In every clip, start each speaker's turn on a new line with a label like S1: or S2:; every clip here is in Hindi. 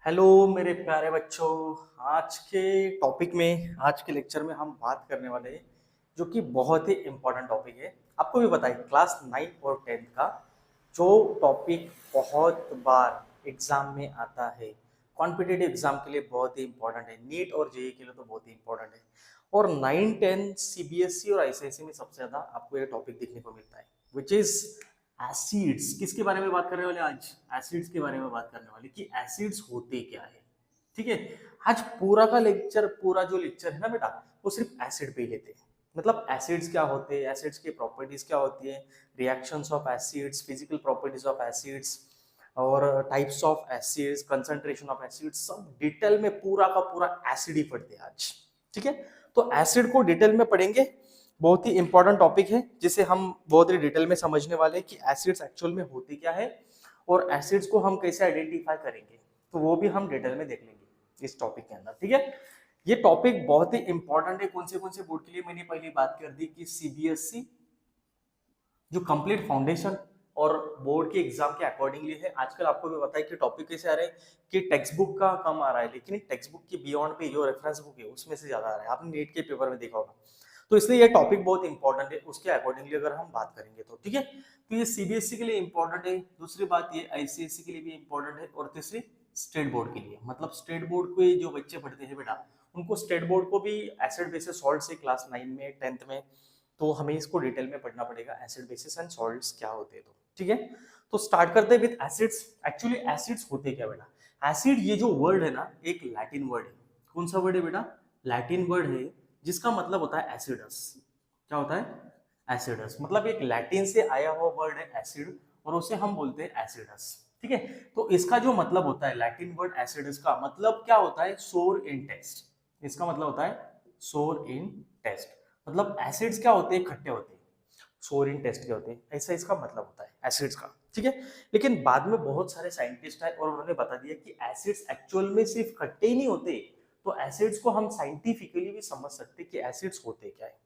S1: हेलो मेरे प्यारे बच्चों। आज के लेक्चर में हम बात करने वाले हैं जो कि बहुत ही इम्पोर्टेंट टॉपिक है। आपको भी पता है क्लास 9 और 10 का जो टॉपिक बहुत बार एग्जाम में आता है, कॉम्पिटिटिव एग्जाम के लिए बहुत ही इम्पोर्टेंट है, नीट और जेई के लिए तो बहुत ही इम्पोर्टेंट है। और 9 10 सीबीएसई और आईसीएसई में सबसे ज्यादा आपको ये टॉपिक देखने को मिलता है, विच इज एसिड्स। किसके बारे में बात करने वाले आज? एसिड्स के बारे में बात करने वाले कि एसिड्स होते क्या है। ठीक है, आज पूरा जो लेक्चर है ना बेटा, वो सिर्फ एसिड पे ही लेते हैं। मतलब एसिड्स क्या होते हैं, एसिड्स की प्रॉपर्टीज क्या होती है, reactions of acids, physical properties of acids और types of acids, concentration of acids, सब डिटेल में पूरा का पूरा एसिड ही पढ़ते हैं आज। ठीक है, तो एसिड को डिटेल में पढ़ेंगे। बहुत ही इंपॉर्टेंट टॉपिक है जिसे हम बहुत ही डिटेल में समझने वाले हैं कि एसिड्स एक्चुअल में होते क्या है और एसिड्स को हम कैसे आइडेंटिफाई करेंगे, तो वो भी हम डिटेल में देख लेंगे इस टॉपिक के अंदर। ठीक है, ये टॉपिक बहुत ही इंपॉर्टेंट है। कौन से बोर्ड के लिए मैंने पहले बात कर दी कि सीबीएसई जो कंप्लीट फाउंडेशन और बोर्ड के एग्जाम के अकॉर्डिंगली है। आजकल आपको भी पता है कि टॉपिक कैसे आ रहे हैं कि टेक्स्ट बुक का कम आ रहा है, लेकिन टेक्स्ट बुक के बियॉन्ड पे जो रेफरेंस बुक है उसमें से ज्यादा आ रहा है। आपने नीट के पेपर में देखा होगा, तो इसलिए ये टॉपिक बहुत इंपॉर्टेंट है। उसके अकॉर्डिंगली अगर हम बात करेंगे तो ठीक है, तो ये सीबीएसई के लिए इंपॉर्टेंट है। दूसरी बात ये आईसीएसई के लिए भी इंपॉर्टेंट है और तीसरी स्टेट बोर्ड के लिए। मतलब स्टेट बोर्ड के जो बच्चे पढ़ते हैं बेटा, उनको स्टेट बोर्ड को भी एसिड बेसिस सॉल्ट से क्लास 9 में 10th में, तो हमें इसको डिटेल में पढ़ना पड़ेगा, एसिड बेसिस एंड सॉल्ट्स क्या होते हैं। तो ठीक है, तो स्टार्ट करते हैं विद एसिड्स। एक्चुअली एसिड्स होते क्या बेटा? एसिड ये जो वर्ड है ना, एक लैटिन वर्ड है। कौन सा वर्ड है बेटा? लैटिन वर्ड है जिसका मतलब होता है एसिडस। क्या होता है? एसिडस। मतलब एक लैटिन से आया हुआ वर्ड है एसिड और उसे हम बोलते हैं एसिडस। ठीक है, तो इसका जो मतलब होता है लैटिन वर्ड एसिडस का मतलब क्या होता है? सोर इन टेस्ट। इसका मतलब होता है सोर इन टेस्ट। मतलब एसिड्स क्या होते हैं? खट्टे होते हैं। सोर इन टेस्ट के होते हैं, ऐसा इसका मतलब होता है एसिड्स का। ठीक है, लेकिन बाद में बहुत सारे साइंटिस्ट आए और उन्होंने बता दिया कि एसिड्स एक्चुअल में सिर्फ खट्टे ही नहीं होते, तो एसिड्स को हम साइंटिफिकली भी समझ सकते हैं कि एसिड्स होते क्या है।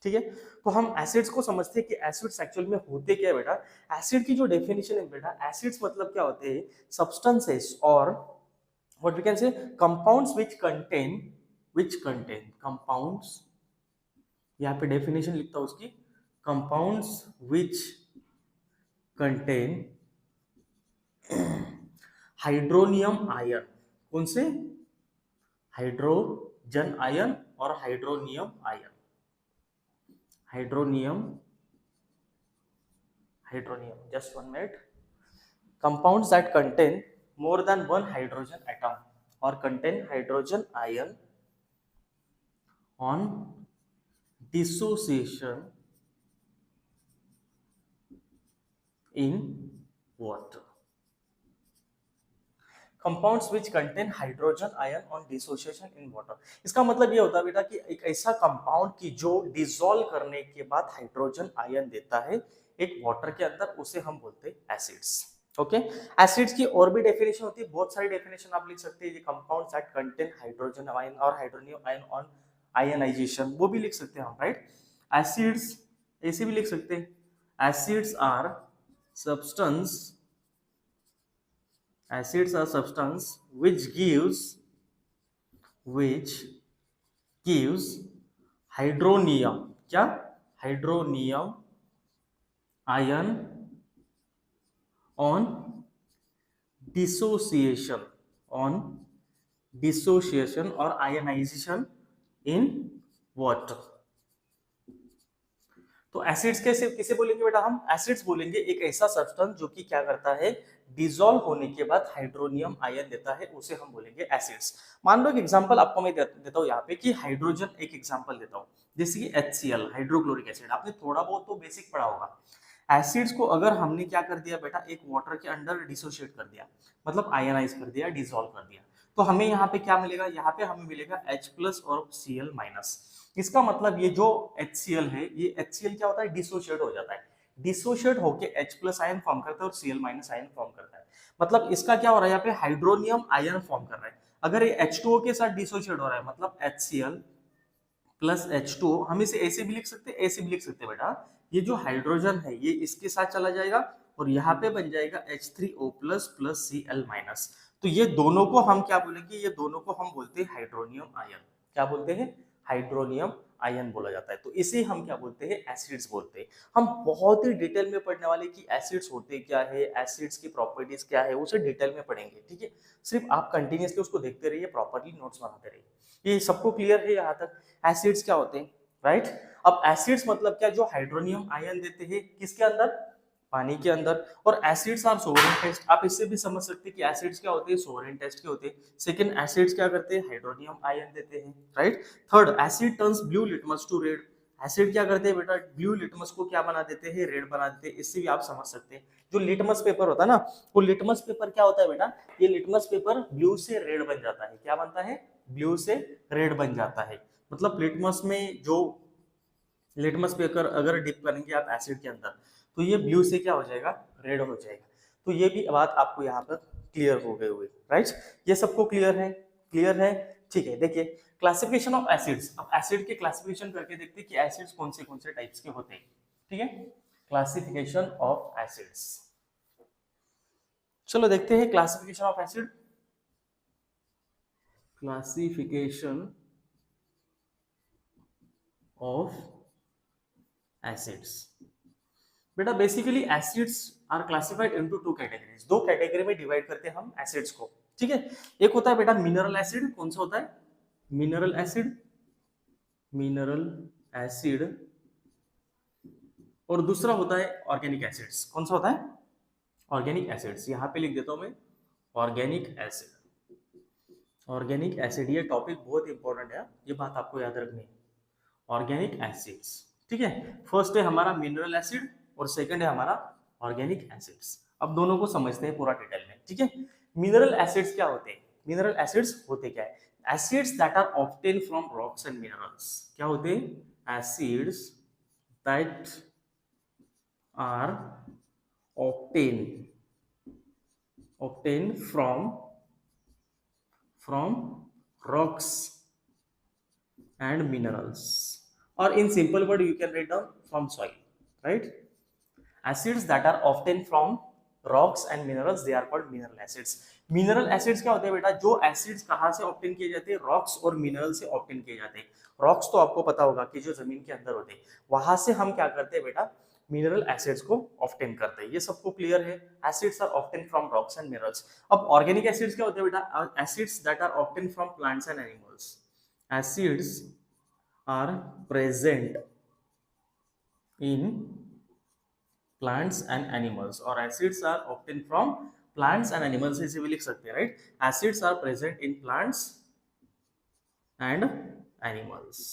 S1: ठीक है, तो हम एसिड्स को समझते हैं कि एसिड्स एक्चुअल में होते क्या है बेटा। एसिड की जो डेफिनेशन है बेटा, एसिड्स मतलब क्या होते हैं? सब्सटेंसेस और what we can say compounds which contain compounds. यहाँ पे डेफिनेशन लिखता हूं उसकी, compounds which contain hydronium ion. कौन से? हाइड्रोजन आयन और hydronium ion. Hydronium hydronium just 1 minute. Compounds that contain more than one hydrogen atom or contain hydrogen ion on dissociation in water। Compounds which contain hydrogen ion on dissociation in water. इसका मतलब ये होता है बेटा कि एक ऐसा कंपाउंड की जो डिसॉल्व करने के बाद हाइड्रोजन आयन देता है एक वाटर के अंदर, उसे हम बोलते हैं एसिड्स। ओके, एसिड्स की और भी डेफिनेशन होती है, बहुत सारी डेफिनेशन आप लिख सकते हैं। ये compounds that contain hydrogen ion और हाइड्रोनियम आयन ऑन आयनाइजेशन, वो भी लिख सकते हैं हम, राइट। एसिड्स ऐसे भी लिख सकते हैं, acids are substance, acids are substance which gives hydronium, क्या? हाइड्रोनियम आयन on dissociation और आयनाइजेशन इन वाटर। तो एसिड्स कैसे किसे बोलेंगे बेटा? हम एसिड्स बोलेंगे एक ऐसा सब्सटेंस जो कि क्या करता है? डिसॉल्व होने के बाद हाइड्रोनियम आयन देता है, उसे हम बोलेंगे एसिड्स। मान लो एक एग्जांपल आपको मैं देता हूं यहाँ पे कि हाइड्रोजन, एक एग्जांपल देता हूं जैसे कि HCl हाइड्रोक्लोरिक एसिड। आपने थोड़ा बहुत तो बेसिक पढ़ा होगा। एसिड्स को अगर हमने क्या कर दिया बेटा, एक वाटर के अंदर डिसोशिएट कर दिया, मतलब आयनाइज कर दिया, डिसॉल्व कर दिया, तो हमें यहाँ पे क्या मिलेगा? यहाँ पे हमें मिलेगा H+ और Cl-। इसका मतलब ये जो HCl है, ये HCl क्या होता है? डिसोशिएट हो जाता है। डिसोशिएट होके H+ आयन फॉर्म करता है और Cl- आयन फॉर्म करता है। मतलब इसका क्या हो रहा है? यहाँ पे हाइड्रोनियम आयन फॉर्म कर रहा है। अगर ये H2O के साथ डिसोशिएट हो रहा है, मतलब HCl प्लस H2O, हम इसे ऐसे भी लिख सकते हैं, ऐसे भी लिख सकते हैं बेटा। ये जो हाइड्रोजन है ये इसके साथ चला जाएगा और यहाँ पे बन जाएगा H3O+ प्लस Cl-। तो ये दोनों को हम क्या बोलेंगे, ये दोनों को हम बोलते हैं हाइड्रोनियम आयन। क्या बोलते हैं? हाइड्रोनियम आयन बोला जाता है। तो इसे हम क्या बोलते हैं? एसिड्स बोलते हैं। हम बहुत ही डिटेल में पढ़ने वाले कि एसिड्स होते क्या है, एसिड्स की प्रॉपर्टीज क्या है, उसे डिटेल में पढ़ेंगे, ठीक है। सिर्फ आप कंटिन्यूअसली उसको देखते रहिए, प्रॉपरली नोट्स बनाते रहिए। ये सबको क्लियर है यहाँ तक? एसिड्स क्या होते हैं, राइट। अब एसिड्स मतलब क्या? जो हाइड्रोनियम आयन देते हैं किसके अंदर? पानी के अंदर। और एसिड्स आर सोवरेन टेस्ट। आप इससे भी समझ सकते हैं कि एसिड्स क्या होते हैं? सोवरेन टेस्ट के होते हैं। सेकंड, एसिड्स क्या करते हैं? हाइड्रोनियम आयन देते हैं, right. Third, acid turns blue litmus to red. Acid क्या करते हैं बेटा? ब्लू लिटमस को क्या बना देते हैं? रेड बना देते हैं। इससे भी आप समझ सकते हैं, जो लिटमस पेपर होता है ना, वो लिटमस पेपर क्या होता है बेटा? ये लिटमस पेपर ब्लू से रेड बन जाता है। क्या बनता है? ब्लू से रेड बन जाता है। मतलब लिटमस में जो लिटमस पेपर अगर डिप करेंगे आप एसिड के अंदर, तो ये ब्लू से क्या हो जाएगा? रेड हो जाएगा। तो ये भी बात आपको यहाँ पर क्लियर हो गई हुई, राइट। ये सबको क्लियर है? क्लियर है, ठीक है। देखिए, क्लासिफिकेशन ऑफ एसिड्स। अब एसिड के क्लासिफिकेशन करके देखते हैं कि एसिड्स कौन से टाइप्स के होते हैं, ठीक है। क्लासिफिकेशन ऑफ एसिड्स, चलो देखते हैं classification of acid. Classification of acids. बेटा basically acids are classified into two categories. दो कैटेगरी में डिवाइड करते हैं हम एसिड्स को, ठीक है। एक होता है बेटा मिनरल एसिड। कौन सा होता है? Mineral acid. Mineral acid. और दूसरा होता है ऑर्गेनिक एसिड्स। कौन सा होता है? Organic acids. यहां पे लिख देता हूं मैं, ऑर्गेनिक एसिड। ऑर्गेनिक एसिड, ये टॉपिक बहुत इंपॉर्टेंट है, ये बात आपको याद रखनी है। ऑर्गेनिक एसिड्स, ठीक है। फर्स्ट है हमारा मिनरल एसिड और सेकंड है हमारा ऑर्गेनिक एसिड्स। अब दोनों को समझते हैं पूरा डिटेल में, ठीक है। मिनरल एसिड्स क्या होते हैं? मिनरल एसिड्स होते क्या है? Acids that are obtain from rocks and minerals. क्या होते हैं? Acids that are obtain obtain from rocks and minerals, or in simple word you can write down from soil, right. Acids that are obtained from rocks and minerals, they are called mineral acids. Mineral acids क्या होते हैं बेटा? जो एसिड्स कहाँ से ऑब्टेन किए जाते हैं? रॉक्स और मिनरल से ऑब्टेन किए जाते हैं। रॉक्स तो आपको पता होगा कि जो जमीन के अंदर होते हैं, वहां से हम क्या करते हैं बेटा? मिनरल एसिड्स को ऑब्टेन करते हैं। ये सबको क्लियर है? Acids are obtain from rocks and minerals. अब ऑर्गेनिक एसिड्स क्या होते हैं बेटा? Acids that are obtain from plants and animals. Acids are present in plants and animals, or acids are obtained from plants and animals, इसे भी लिख सकते हैं, right. acids are present in plants and animals।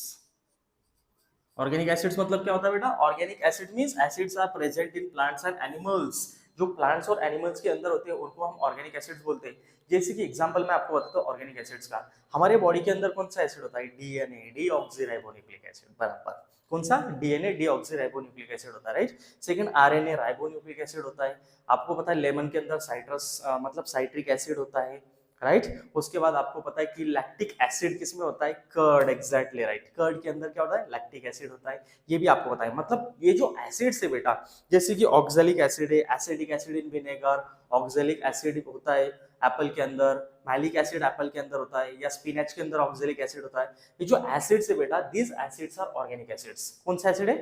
S1: Organic acids मतलब क्या होता है बेटा? Organic acid means acids are present in plants and animals. जो प्लांट्स और एनिमल्स के अंदर होते हैं उनको हम ऑर्गेनिक एसिड्स बोलते हैं। जैसे कि एग्जांपल मैं आपको बताता हूँ ऑर्गेनिक एसिड्स का। हमारे बॉडी के अंदर कौन सा एसिड होता है? डीएनए, डीऑक्सीराइबोन्यूक्लिक एसिड, बराबर। कौन सा? डीएनए, डीऑक्सीराइबोन्यूक्लिक एसिड होता है, right. Second, RNA, ribonucleic acid होता है। आपको पता है लेमन के अंदर साइट्रस मतलब साइट्रिक एसिड होता है, राइट। उसके बाद आपको पता है कि लैक्टिक एसिड किसमें होता है? Curd, exactly right. कर्ड के अंदर क्या होता है? लैक्टिक एसिड होता है। ये भी आपको पता है। मतलब ये जो एसिड्स है बेटा, जैसे कि ऑक्सैलिक एसिड है, acidic acid in vinegar, oxalic acid होता है एप्पल के अंदर, मैलिक एसिड एप्पल के अंदर होता है, या स्पिनच के अंदर ऑक्सैलिक एसिड होता है। ये जो एसिड्स है बेटा, this acids are organic acids. कौन सा एसिड है?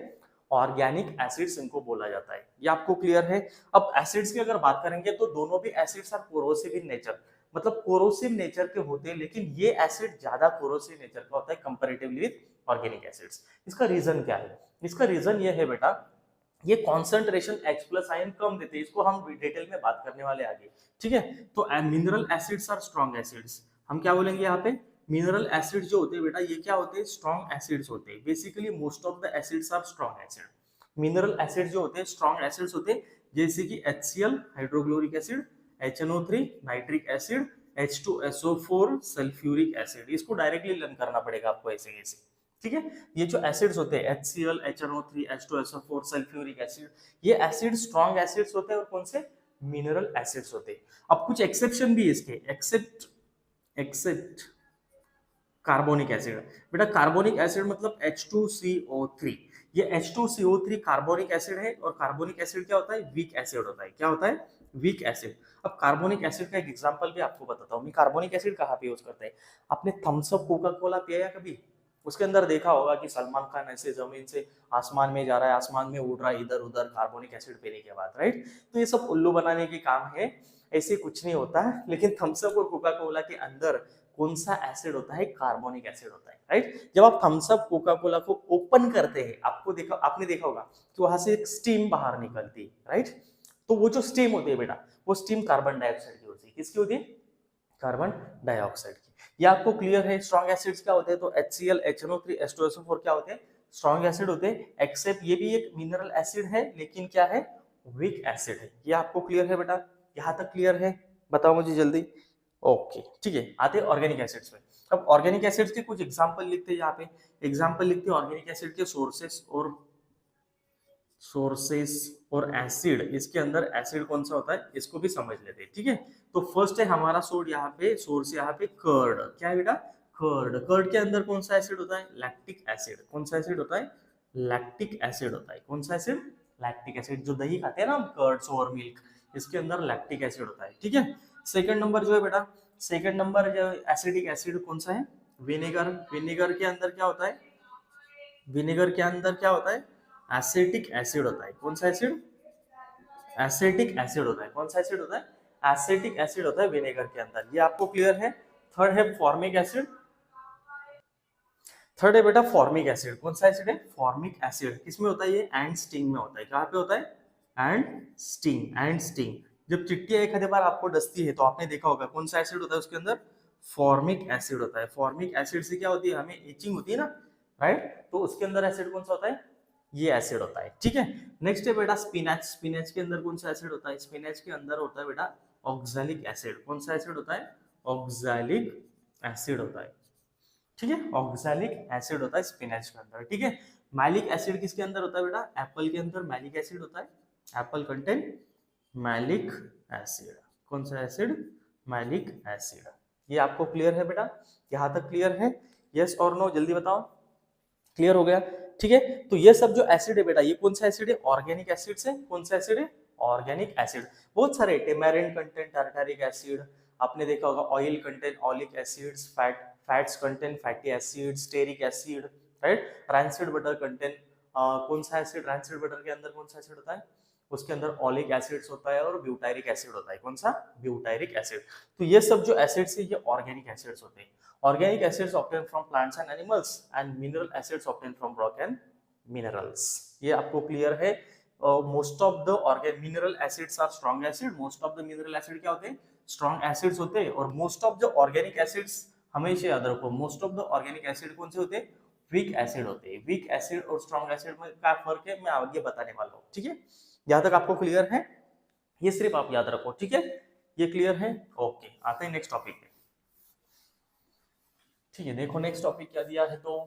S1: ऑर्गेनिक एसिड्स इनको बोला जाता है। ये आपको क्लियर है? अब एसिड्स की अगर बात करेंगे तो दोनों भी acids are corrosive in nature. मतलब कोरोसिव नेचर के होते हैं, लेकिन ये एसिड ज्यादा कोरोसिव नेचर का होता है कंपैरेटिवली विद ऑर्गेनिक एसिड्स। इसका रीजन क्या है? इसका रीजन ये है बेटा, ये कॉन्सेंट्रेशन H+ आयन कम देते हैं। इसको हम डिटेल में बात करने वाले आगे, ठीक है। तो mineral acids are strong acids. हम क्या बोलेंगे यहाँ पे? मिनरल एसिड जो होते हैं बेटा, ये क्या होते हैं? स्ट्रॉन्ग एसिड्स होते हैं। Basically most of the acids are strong acid. Mineral acid जो होते हैं स्ट्रॉन्ग एसिड्स होते हैं, जैसे कि HCl hydrochloric acid, HNO3 nitric acid, H2SO4 sulphuric acid. इसको डायरेक्टली लर्न करना पड़ेगा आपको ऐसे ऐसे, ठीक है। ये जो एसिड्स होते हैं HCl, HNO3, H2SO4 sulphuric acid, ये एसिड स्ट्रॉन्ग एसिड्स होते हैं। और कौन से? मिनरल एसिड्स होते हैं। अब कुछ एक्सेप्शन भी है इसके, एक्सेप्ट कार्बोनिक एसिड। बेटा कार्बोनिक एसिड मतलब H2CO3। ये H2CO3 कार्बोनिक एसिड है, और कार्बोनिक एसिड क्या होता है? वीक एसिड होता है। क्या होता है? Weak acid. अब कार्बोनिक एसिड का एक एग्जांपल भी आपको बताता हूँ मैं। कार्बोनिक एसिड कहाँ पे यूज करते हैं? आपने थम्स अप कोका कोला पिया है कभी? उसके अंदर देखा होगा कि सलमान खान ऐसे जमीन से आसमान में जा रहा है, आसमान में उड़ रहा है इधर उधर कार्बोनिक एसिड पीने के बाद, राइट? तो ये सब उल्लू बनाने के काम है, ऐसे कुछ नहीं होता है। लेकिन थम्स अप और कोका कोला के अंदर कौन सा एसिड होता है? कार्बोनिक एसिड होता है, राइट? जब आप थम्स अप कोका कोला को ओपन करते हैं, आपने देखा होगा कि वहां से एक स्टीम बाहर निकलती है, राइट? तो वो जो स्टीम होती है बेटा, वो स्टीम कार्बन डाइऑक्साइड की होती है। किसकी होती है? कार्बन डाइऑक्साइड की। ये आपको क्लियर है? स्ट्रॉन्ग एसिड्स क्या होते हैं? तो HCl, HNO3, H2SO4 क्या होते हैं? स्ट्रॉन्ग एसिड होते हैं। एक्सेप्ट ये भी एक मिनरल एसिड है, लेकिन क्या है? वीक एसिड है। ये आपको क्लियर है बेटा? यहाँ तक क्लियर है? बताओ मुझे जल्दी। ओके, ठीक है। आते हैं ऑर्गेनिक एसिड्स में। अब ऑर्गेनिक एसिड्स के कुछ एग्जांपल लिखते हैं यहाँ पे। एग्जांपल लिखते हैं ऑर्गेनिक एसिड के सोर्सेस और एसिड। इसके अंदर एसिड कौन सा होता है इसको भी समझ लेते हैं, ठीक है? तो फर्स्ट है हमारा सोर्स यहाँ पे कर्ड। क्या है बेटा? कर्ड। कर्ड के अंदर कौन सा एसिड होता है? Lactic acid. कौन सा एसिड होता है? लैक्टिक एसिड होता है। कौन सा एसिड? Lactic acid. जो दही खाते हैं ना हम, कर्ड और मिल्क, इसके अंदर लैक्टिक एसिड होता है, ठीक है? सेकंड नंबर जो है बेटा, सेकंड नंबर जो एसिडिक एसिड कौन सा है? विनेगर। विनेगर के अंदर क्या होता है? विनेगर के अंदर क्या होता है? एसिटिक एसिड होता है। कौन सा एसिड? एसिटिक एसिड होता है। कौन सा एसिड होता है? एसिटिक एसिड होता है विनेगर के अंदर। ये आपको क्लियर है? थर्ड है फॉर्मिक एसिड। थर्ड है बेटा फॉर्मिक एसिड। कौन सा एसिड है? Formic acid. किसमें होता है ये? एंड स्टिंग में होता है। कहाँ पे होता है? And sting. And sting. जब चिट्टियां एक आधे बार आपको डसती है तो आपने देखा होगा कौन सा एसिड होता है उसके अंदर? फॉर्मिक एसिड होता है। फॉर्मिक एसिड से क्या होती है? हमें इचिंग होती है ना, राइट? तो उसके अंदर एसिड कौन सा होता है? ये एसिड होता है, ठीक है? नेक्स्ट है बेटा स्पिनच। स्पिनच के अंदर कौन सा एसिड होता है? स्पिनच के अंदर होता है बेटा ऑक्सैलिक एसिड। कौन सा एसिड होता है? ऑक्सैलिक एसिड होता है, ठीक है? ऑक्सैलिक एसिड होता है स्पिनच के अंदर, ठीक है? मैलिक एसिड किसके अंदर होता है बेटा? एप्पल के अंदर मैलिक एसिड होता है। Apple contain malic acid. कौन सा एसिड? Malic acid. ये आपको क्लियर है बेटा? यहाँ तक क्लियर है? यस और नो जल्दी बताओ। क्लियर हो गया? ठीक है। तो ये सब जो एसिड है बेटा, ये कौन सा एसिड है? ऑर्गेनिक एसिड से। कौन सा एसिड है? Organic acid. बहुत सारे टेमेरिन कंटेंट टारटारिक एसिड, आपने देखा होगा oil content oleic acids, fats content fatty acid, stearic acid, right? Rancid butter content कौन सा एसिड? रैंसिड बटर के अंदर कौन सा एसिड होता है? उसके अंदर ऑलिक एसिड्स होता है और ब्यूटायरिक एसिड होता है। कौन सा? Butyric acid. तो ये सब जो एसिड्स है ये ऑर्गेनिक एसिड्स होते हैं। Organic acids obtained from plants and animals and mineral acids obtained from rock and minerals. ये आपको क्लियर है? Most of the mineral acids are strong acid. Most of the mineral acid क्या होते हैं? स्ट्रॉन्ग एसिड्स होते हैं। और most of the organic acids, हमेशा याद रखो, most of the organic acid कौन से होते हैं? वीक एसिड होते हैं। वीक एसिड और स्ट्रॉन्ग एसिड में क्या फर्क है मैं आगे बताने वाला हूँ, ठीक है? यहाँ तक आपको क्लियर है? ये सिर्फ आप याद रखो, ठीक है? ये क्लियर है? ओके, आते हैं नेक्स्ट टॉपिक पे। ठीक है, देखो नेक्स्ट टॉपिक क्या दिया है। तो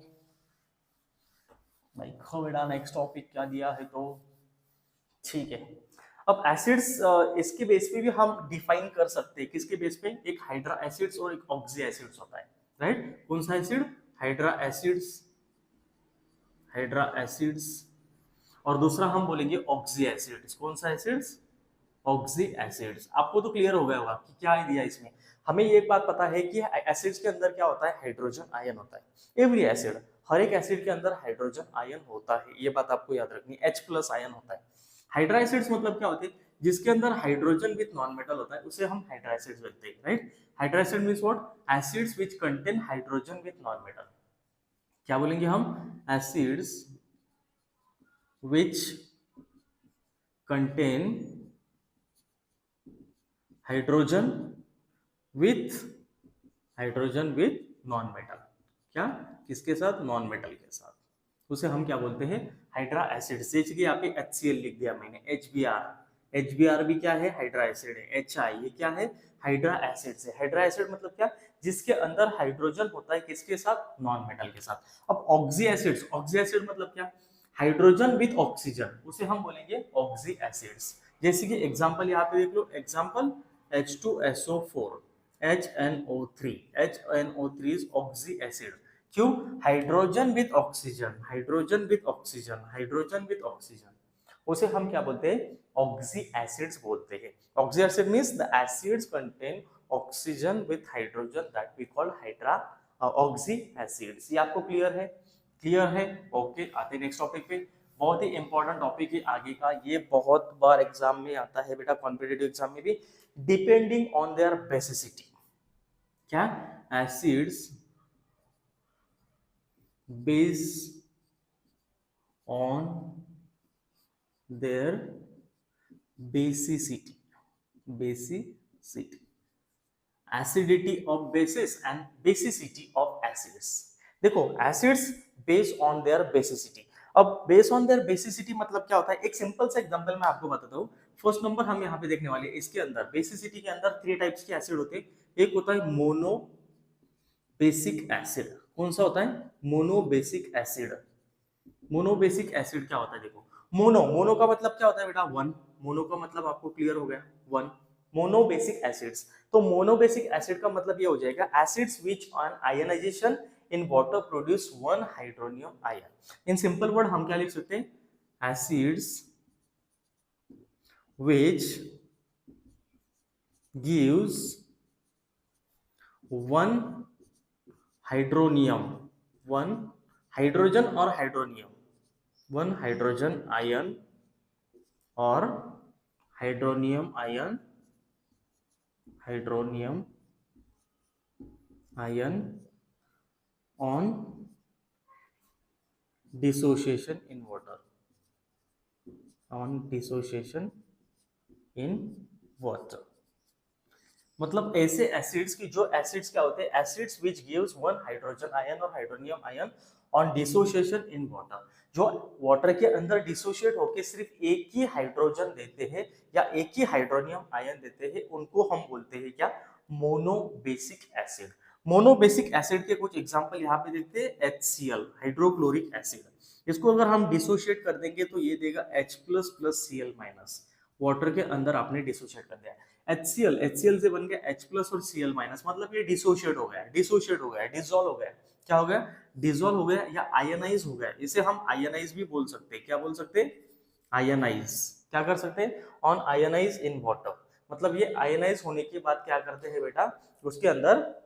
S1: देखो बेटा नेक्स्ट टॉपिक क्या दिया है तो ठीक है। अब एसिड्स इसके बेस पे भी हम डिफाइन कर सकते हैं। किसके बेस पे? एक हाइड्रा एसिड्स और एक ऑक्सी एसिड्स होता है, राइट? कौन सा acid? Hydra acids. Hydra acids. और दूसरा हम बोलेंगे ऑक्सी एसिड्स। कौन सा एसिड्स? Oxy acids. आपको तो क्लियर हो गया होगा कि क्या दिया इसमें। हमें ये बात पता है कि एसिड्स के अंदर क्या होता है? हाइड्रोजन आयन होता है। एवरी एसिड, हर एक एसिड के अंदर हाइड्रोजन आयन होता है। ये बात आपको याद रखनी है। H+ आयन होता है। हाइड्रा एसिड्स मतलब क्या होते हैं? जिसके अंदर हाइड्रोजन विथ नॉन मेटल होता है उसे हम हाइड्रा एसिड्स बोलते हैं, right? Hydra acid means what? Acids which contain hydrogen with non metal. क्या बोलेंगे हम? Acids which contain hydrogen with non metal. क्या? किसके साथ? नॉन मेटल के साथ। उसे हम क्या बोलते हैं? Hydra acid. जैसे यहाँ पे HCl लिख दिया मैंने, HBr। HBr भी क्या है? हाइड्रा एसिड है। HI ये क्या है? हाइड्रा एसिड से। हाइड्रा एसिड मतलब क्या? जिसके अंदर हाइड्रोजन होता है किसके साथ? नॉन मेटल के साथ। अब ऑक्सी एसिड्स, ऑक्सी एसिड मतलब क्या? हाइड्रोजन विथ ऑक्सीजन, उसे हम बोलेंगे ऑक्सी एसिड्स। जैसे कि एग्जांपल यहाँ पे देख लो, example H2SO4, HNO3। HNO3 is oxy acid. क्यों? Hydrogen with oxygen, hydrogen with oxygen, hydrogen with oxygen, उसे हम क्या बोलते हैं? ऑक्सी एसिड्स बोलते हैं। Oxy acid means the acids contain oxygen with hydrogen that we call hydra oxy acids. ये आपको क्लियर है? क्लियर है? ओके, आते हैं नेक्स्ट टॉपिक पे। बहुत ही इंपॉर्टेंट टॉपिक है आगे का, ये बहुत बार एग्जाम में आता है बेटा, कॉम्पिटिटिव एग्जाम में भी। डिपेंडिंग ऑन देयर बेसिसिटी, क्या acids base on their basicity, basicity, acidity of basis and basicity of acids. देखो acids based on their basicity, अब बेस्ड ऑन देयर बेसिसिटी मतलब क्या होता है, एक सिंपल सा एग्जांपल मैं आपको बताता हूँ। फर्स्ट नंबर हम यहाँ पे देखने वाले हैं, इसके अंदर बेसिसिटी के अंदर 3 टाइप्स के एसिड होते हैं। एक होता है मोनो बेसिक एसिड। कौन सा होता है? Mono basic acid. Mono basic acid क्या होता है? देखो मोनो, मोनो का मतलब क्या होता है बेटा? वन। मोनो का मतलब आपको क्लियर हो गया, वन। मोनो बेसिक एसिड्स, तो मोनो बेसिक एसिड का मतलब ये हो जाएगा acids which on ionization in water produce one hydronium ion. In simple word हम क्या लिख सकते हैं? Acids which gives one hydronium, one hydrogen और हाइड्रोनियम, वन हाइड्रोजन आयन और hydronium ion, hydronium ion on dissociation in water, on dissociation in water. मतलब ऐसे एसिड्स की, जो एसिड्स क्या होते हैं? Acids which gives one hydrogen ion और hydronium ion on dissociation in water, जो वाटर के अंदर डिसोशिएट होकर सिर्फ एक ही हाइड्रोजन देते हैं या एक ही हाइड्रोनियम आयन देते हैं, उनको हम बोलते हैं क्या? Monobasic acid. मोनोबेसिक एसिड के कुछ एग्जांपल यहाँ पे देखते हैं। HCl हाइड्रोक्लोरिक एसिड, इसको अगर हम डिसोशिएट कर देंगे तो ये देगा H plus plus Cl minus, water के अंदर आपने डिसोशिएट कर दिया। HCl से बन गया H प्लस और Cl माइनस, मतलब ये डिसोशिएट हो गया, डिसोशिएट हो गया, डिसॉल्व हो गया। क्या हो गया? डिसॉल्व हो गया या आयनाइज हो गया। इसे हम आयनाइज भी बोल सकते हैं। क्या बोल सकते हैं? आयनाइज। क्या कर सकते हैं? ऑन आयनाइज इन वाटर, मतलब ये आयनाइज होने के बाद क्या करते हैं बेटा? उसके अंदर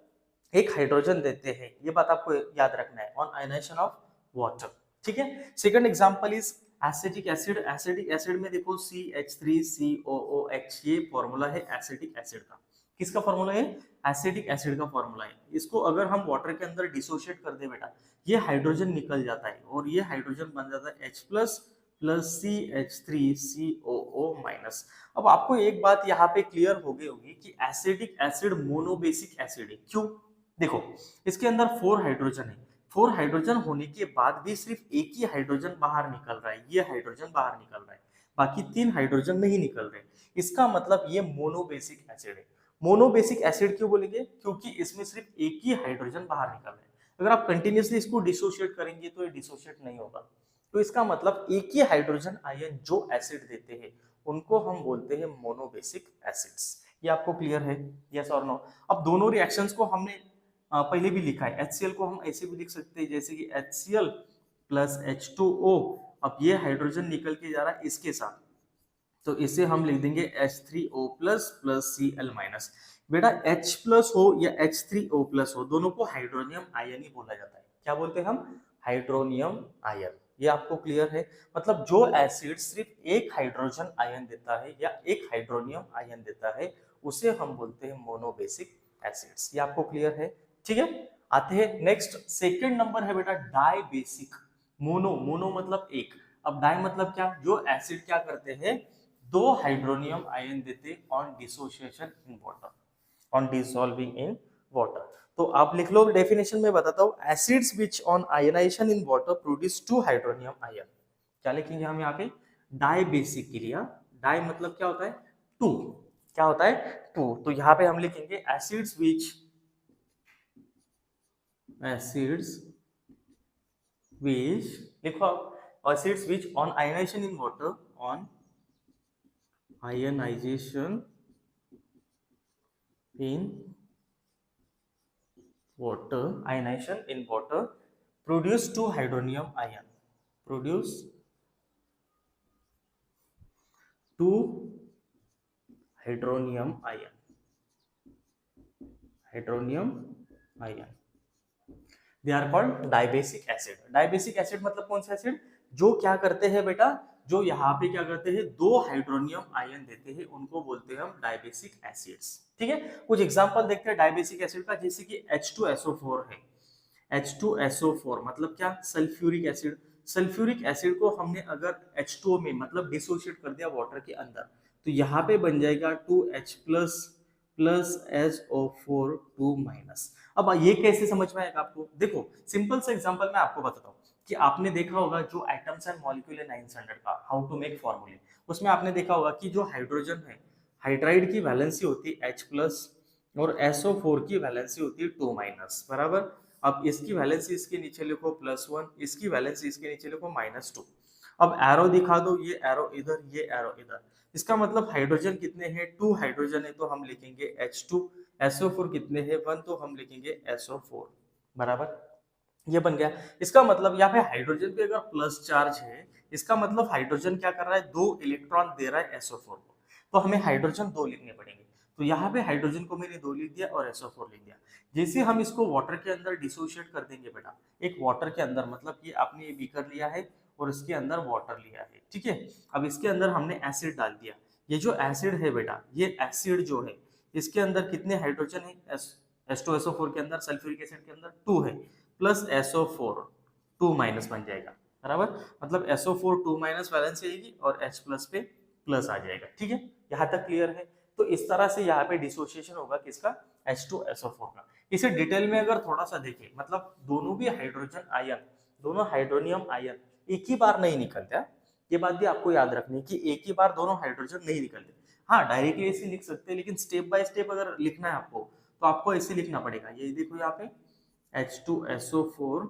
S1: एक हाइड्रोजन देते हैं। ये बात आपको याद रखना है, ऑन आयनाइजेशन ऑफ वाटर। ठीक है। Second example is acetic acid. Acidic acid में देखो CH3COOH, ये फॉर्मूला है एसिटिक एसिड का। किसका फॉर्मूला है? एसिटिक एसिड का फॉर्मूला है। इसको अगर हम वाटर के अंदर डिसोशिएट कर दे बेटा, ये हाइड्रोजन निकल जाता है और ये हाइड्रोजन बन जाता है H plus plus CH3COO minus. अब आपको एक बात यहाँ पे क्लियर हो गई होगी कि एसिडिक एसिड मोनोबेसिक एसिड है। क्यों? देखो इसके अंदर 4 हाइड्रोजन है, 4 हाइड्रोजन होने के बाद भी सिर्फ एक ही हाइड्रोजन बाहर निकल रहा है, ये हाइड्रोजन बाहर निकल रहा है, बाकी 3 हाइड्रोजन नहीं निकल रहे। इसका मतलब ये मोनोबेसिक एसिड है। मोनोबेसिक एसिड क्यों बोलेंगे? क्योंकि इसमें सिर्फ एक ही हाइड्रोजन बाहर निकल रहा है। अगर आप कंटिन्यूसली इसको डिसोशिएट करेंगे तो ये डिसोशिएट नहीं होगा। तो इसका मतलब एक ही हाइड्रोजन आयन जो एसिड देते हैं उनको हम बोलते हैं मोनोबेसिक एसिड्स। ये आपको क्लियर है? यस और नो? अब दोनों रिएक्शंस को हमने पहले भी लिखा है। HCl को हम ऐसे भी लिख सकते हैं जैसे कि HCl प्लस H2O। अब ये हाइड्रोजन निकल के जा रहा है इसके साथ, तो इसे हम लिख देंगे H3O plus plus Cl minus. बेटा H प्लस हो या H3O प्लस हो, दोनों को हाइड्रोनियम आयन ही बोला जाता है। क्या बोलते हैं हम? Hydronium ion. ये आपको क्लियर है? मतलब जो एसिड सिर्फ एक हाइड्रोजन आयन देता है या एक हाइड्रोनियम आयन देता है उसे हम बोलते हैं मोनोबेसिक एसिड्स। ये आपको क्लियर है? ठीक है। आते हैं नेक्स्ट, सेकंड नंबर है बेटा डाई बेसिक। मोनो, मोनो मतलब एक, अब डाई मतलब क्या? जो एसिड क्या करते हैं? 2 हाइड्रोनियम आयन देते on dissociation in water, on dissolving in water. तो आप लिख लो, डेफिनेशन में बताता हूं, acids which on ionization in water produce 2 hydronium ion. क्या लिखेंगे हम यहाँ पे? डाई बेसिक क्रिया। डाई मतलब क्या होता है? 2। क्या होता है? 2। तो यहाँ पे हम लिखेंगे एसिड्स विच, एसिड्स which, लिखो acids which on ionization in water, on ionization in water, ionization in water produce 2 hydronium ion, produce two hydronium ion, hydronium ion, they are called dibasic acid. Dibasic acid मतलब कौन सा एसिड, जो क्या करते हैं बेटा, जो यहाँ पे क्या करते हैं, दो हाइड्रोनियम आयन देते हैं, उनको बोलते हैं हम डाइबेसिक एसिड्स। ठीक है, कुछ एग्जांपल देखते हैं डाइबेसिक एसिड का, जैसे कि H2SO4 है। H2SO4 मतलब क्या, सल्फ्यूरिक एसिड। सल्फ्यूरिक एसिड को हमने अगर H2O में मतलब डिसोशिएट कर दिया वाटर के अंदर, तो यहाँ पे बन जाएगा 2H plus plus SO4 2 minus. अब ये कैसे समझ में आएगा आपको, देखो सिंपल सा एग्जांपल मैं आपको बताता हूँ कि आपने देखा होगा जो एटम्स एंड मॉलिक्यूल है 9 स्टैंडर्ड का हाउ टू मेक फॉर्मूले, उसमें आपने देखा होगा कि जो हाइड्रोजन है, हाइड्राइड की वैलेंसी होती है H प्लस और SO4 की वैलेंसी होती है 2 माइनस, बराबर। अब इसकी वैलेंसी इसके नीचे लिखो +1, इसकी वैलेंसी इसके नीचे लिखो -2। अब एरो दिखा दो, ये एरो इधर, ये एरो इधर, इसका मतलब हाइड्रोजन कितने हैं, 2 हाइड्रोजन है तो हम लिखेंगे H2, SO4 कितने हैं 1 तो हम लिखेंगे SO4, बराबर। ये बन गया। इसका मतलब यहाँ पे हाइड्रोजन पे अगर प्लस चार्ज है, इसका मतलब हाइड्रोजन क्या कर रहा है, 2 इलेक्ट्रॉन दे रहा है SO4 को, तो हमें हाइड्रोजन 2 लिखने पड़ेंगे। तो यहाँ पे हाइड्रोजन को मैंने 2 लिख दिया और SO4 लिख दिया। जैसे हम इसको वाटर के अंदर डिसोशिएट कर देंगे बेटा, एक वाटर के अंदर, मतलब कि आपने ये बीकर लिया है और इसके अंदर वाटर लिया है, ठीक है। अब इसके अंदर हमने एसिड डाल दिया। ये जो एसिड है बेटा, ये एसिड जो है, इसके अंदर कितने हाइड्रोजन है, H2SO4 के अंदर, सल्फ्यूरिक एसिड के अंदर 2 है, प्लस SO4 2 माइनस बन जाएगा, बराबर। मतलब SO4 2 माइनस वैलेंस आएगी और H प्लस पे प्लस आ जाएगा, ठीक है। यहाँ तक क्लियर है। तो इस तरह से यहाँ पे डिसोसिएशन होगा किसका, H2SO4 का। इसे डिटेल में अगर थोड़ा सा देखें, मतलब दोनों भी हाइड्रोजन आयन, दोनों हाइड्रोनियम आयन एक ही बार नहीं निकलते। ये बात भी आपको याद रखनी कि एक ही बार दोनों हाइड्रोजन नहीं निकलते। हाँ, डायरेक्टली ऐसे लिख सकते हैं, लेकिन स्टेप बाय स्टेप अगर लिखना है आपको, तो आपको ऐसे लिखना पड़ेगा। ये देखो यहाँ पे H2SO4,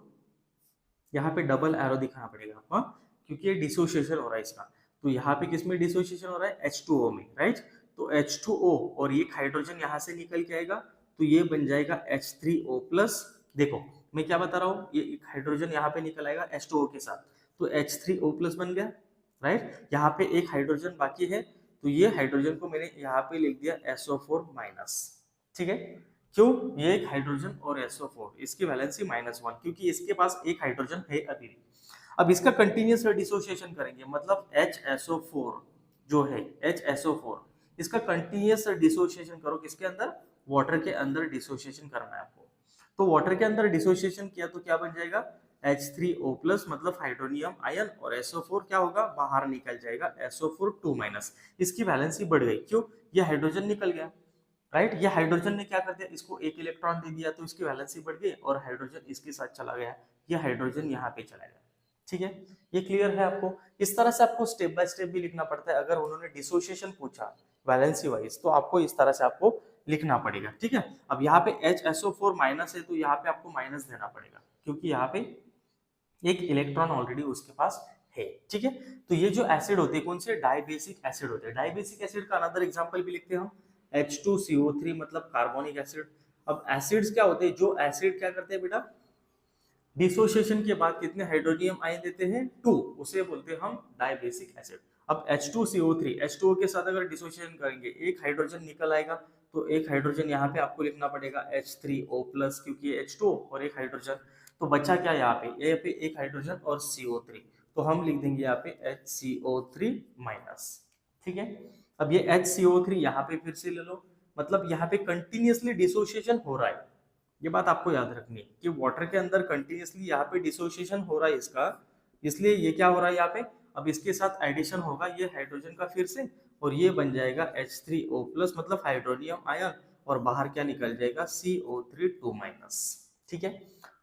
S1: यहाँ पे डबल एरो दिखाना पड़ेगा आपको, क्योंकि ये डिसोसिएशन हो रहा है इसका। तो यहाँ पे किसमें डिसोसिएशन हो रहा है, H2O में, राइट। तो H2O और एक हाइड्रोजन यहाँ से निकल के आएगा, तो ये बन जाएगा H3O प्लस। देखो मैं क्या बता रहा हूँ, ये एक हाइड्रोजन यहाँ पे निकल आएगा H2O के साथ, तो H3O प्लस बन गया, राइट। यहाँ पे एक हाइड्रोजन बाकी है, तो ये हाइड्रोजन को मैंने यहाँ पे लिख दिया SO4 माइनस, ठीक है। क्यों, ये एक हाइड्रोजन और SO4, इसकी वैलेंसी -1, क्योंकि इसके पास एक हाइड्रोजन है अभी भी। अब इसका कंटिन्यूअस डिसोसिएशन करेंगे, मतलब HSO4 जो है, HSO4, इसका कंटिन्यूअस डिसोसिएशन करो, किसके अंदर, वाटर के अंदर डिसोसिएशन करना है आपको। तो वाटर के अंदर डिसोसिएशन किया तो क्या बन जाएगा, H3O प्लस, मतलब हाइड्रोनियम आयन, और SO4 क्या होगा, बाहर निकल जाएगा, SO4 2 माइनस। इसकी वैलेंसी बढ़ गई, क्यों, ये हाइड्रोजन निकल गया, राइट। ये हाइड्रोजन ने क्या कर दिया, इसको एक इलेक्ट्रॉन दे दिया, तो इसकी वैलेंसी बढ़ गई और हाइड्रोजन इसके साथ चला गया, ये हाइड्रोजन यहाँ पे चला गया, ठीक है। ये क्लियर है आपको। इस तरह से आपको स्टेप बाय स्टेप भी लिखना पड़ता है। अगर उन्होंने डिसोसिएशन पूछा वैलेंसी वाइज, तो आपको इस तरह से आपको लिखना पड़ेगा, ठीक है। अब यहाँ पे HSO4 माइनस है, तो यहाँ पे आपको माइनस देना पड़ेगा, क्योंकि यहाँ पे एक इलेक्ट्रॉन ऑलरेडी उसके पास है, ठीक है। तो ये जो एसिड होते हैं, कौन से, डाइबेसिक एसिड होते हैं। डाइबेसिक एसिड का अनदर एग्जांपल भी लिखते हैं हम, H2CO3 मतलब कार्बोनिक एसिड। अब एसिड्स क्या होते हैं, जो एसिड क्या करते हैं बेटा, डिसोसिएशन के बाद कितने हाइड्रोनियम आयन देते हैं, 2, उसे बोलते हैं हम डाइबेसिक एसिड। अब H2CO3, H2O के साथ अगर डिसोसिएशन करेंगे, एक हाइड्रोजन निकल आएगा, तो एक हाइड्रोजन यहाँ पे आपको लिखना पड़ेगा H3O प्लस, क्योंकि H2O और एक हाइड्रोजन, तो बचा क्या यहाँ पे एक हाइड्रोजन और CO3, तो हम लिख देंगे यहाँ पे HCO3 माइनस, ठीक है। अब ये HCO3 यहाँ पे फिर से ले लो, मतलब यहाँ पे कंटिन्यूअसली डिसोसिएशन हो रहा है। ये बात आपको याद रखनी है कि वाटर के अंदर कंटिन्यूअसली यहाँ पे डिसोसिएशन हो रहा है इसका, इसलिए ये क्या हो रहा है यहाँ पे, अब इसके साथ एडिशन होगा ये हाइड्रोजन का फिर से, और ये बन जाएगा H3O प्लस, मतलब हाइड्रोनियम आयन, और बाहर क्या निकल जाएगा, CO3 2 माइनस, ठीक है।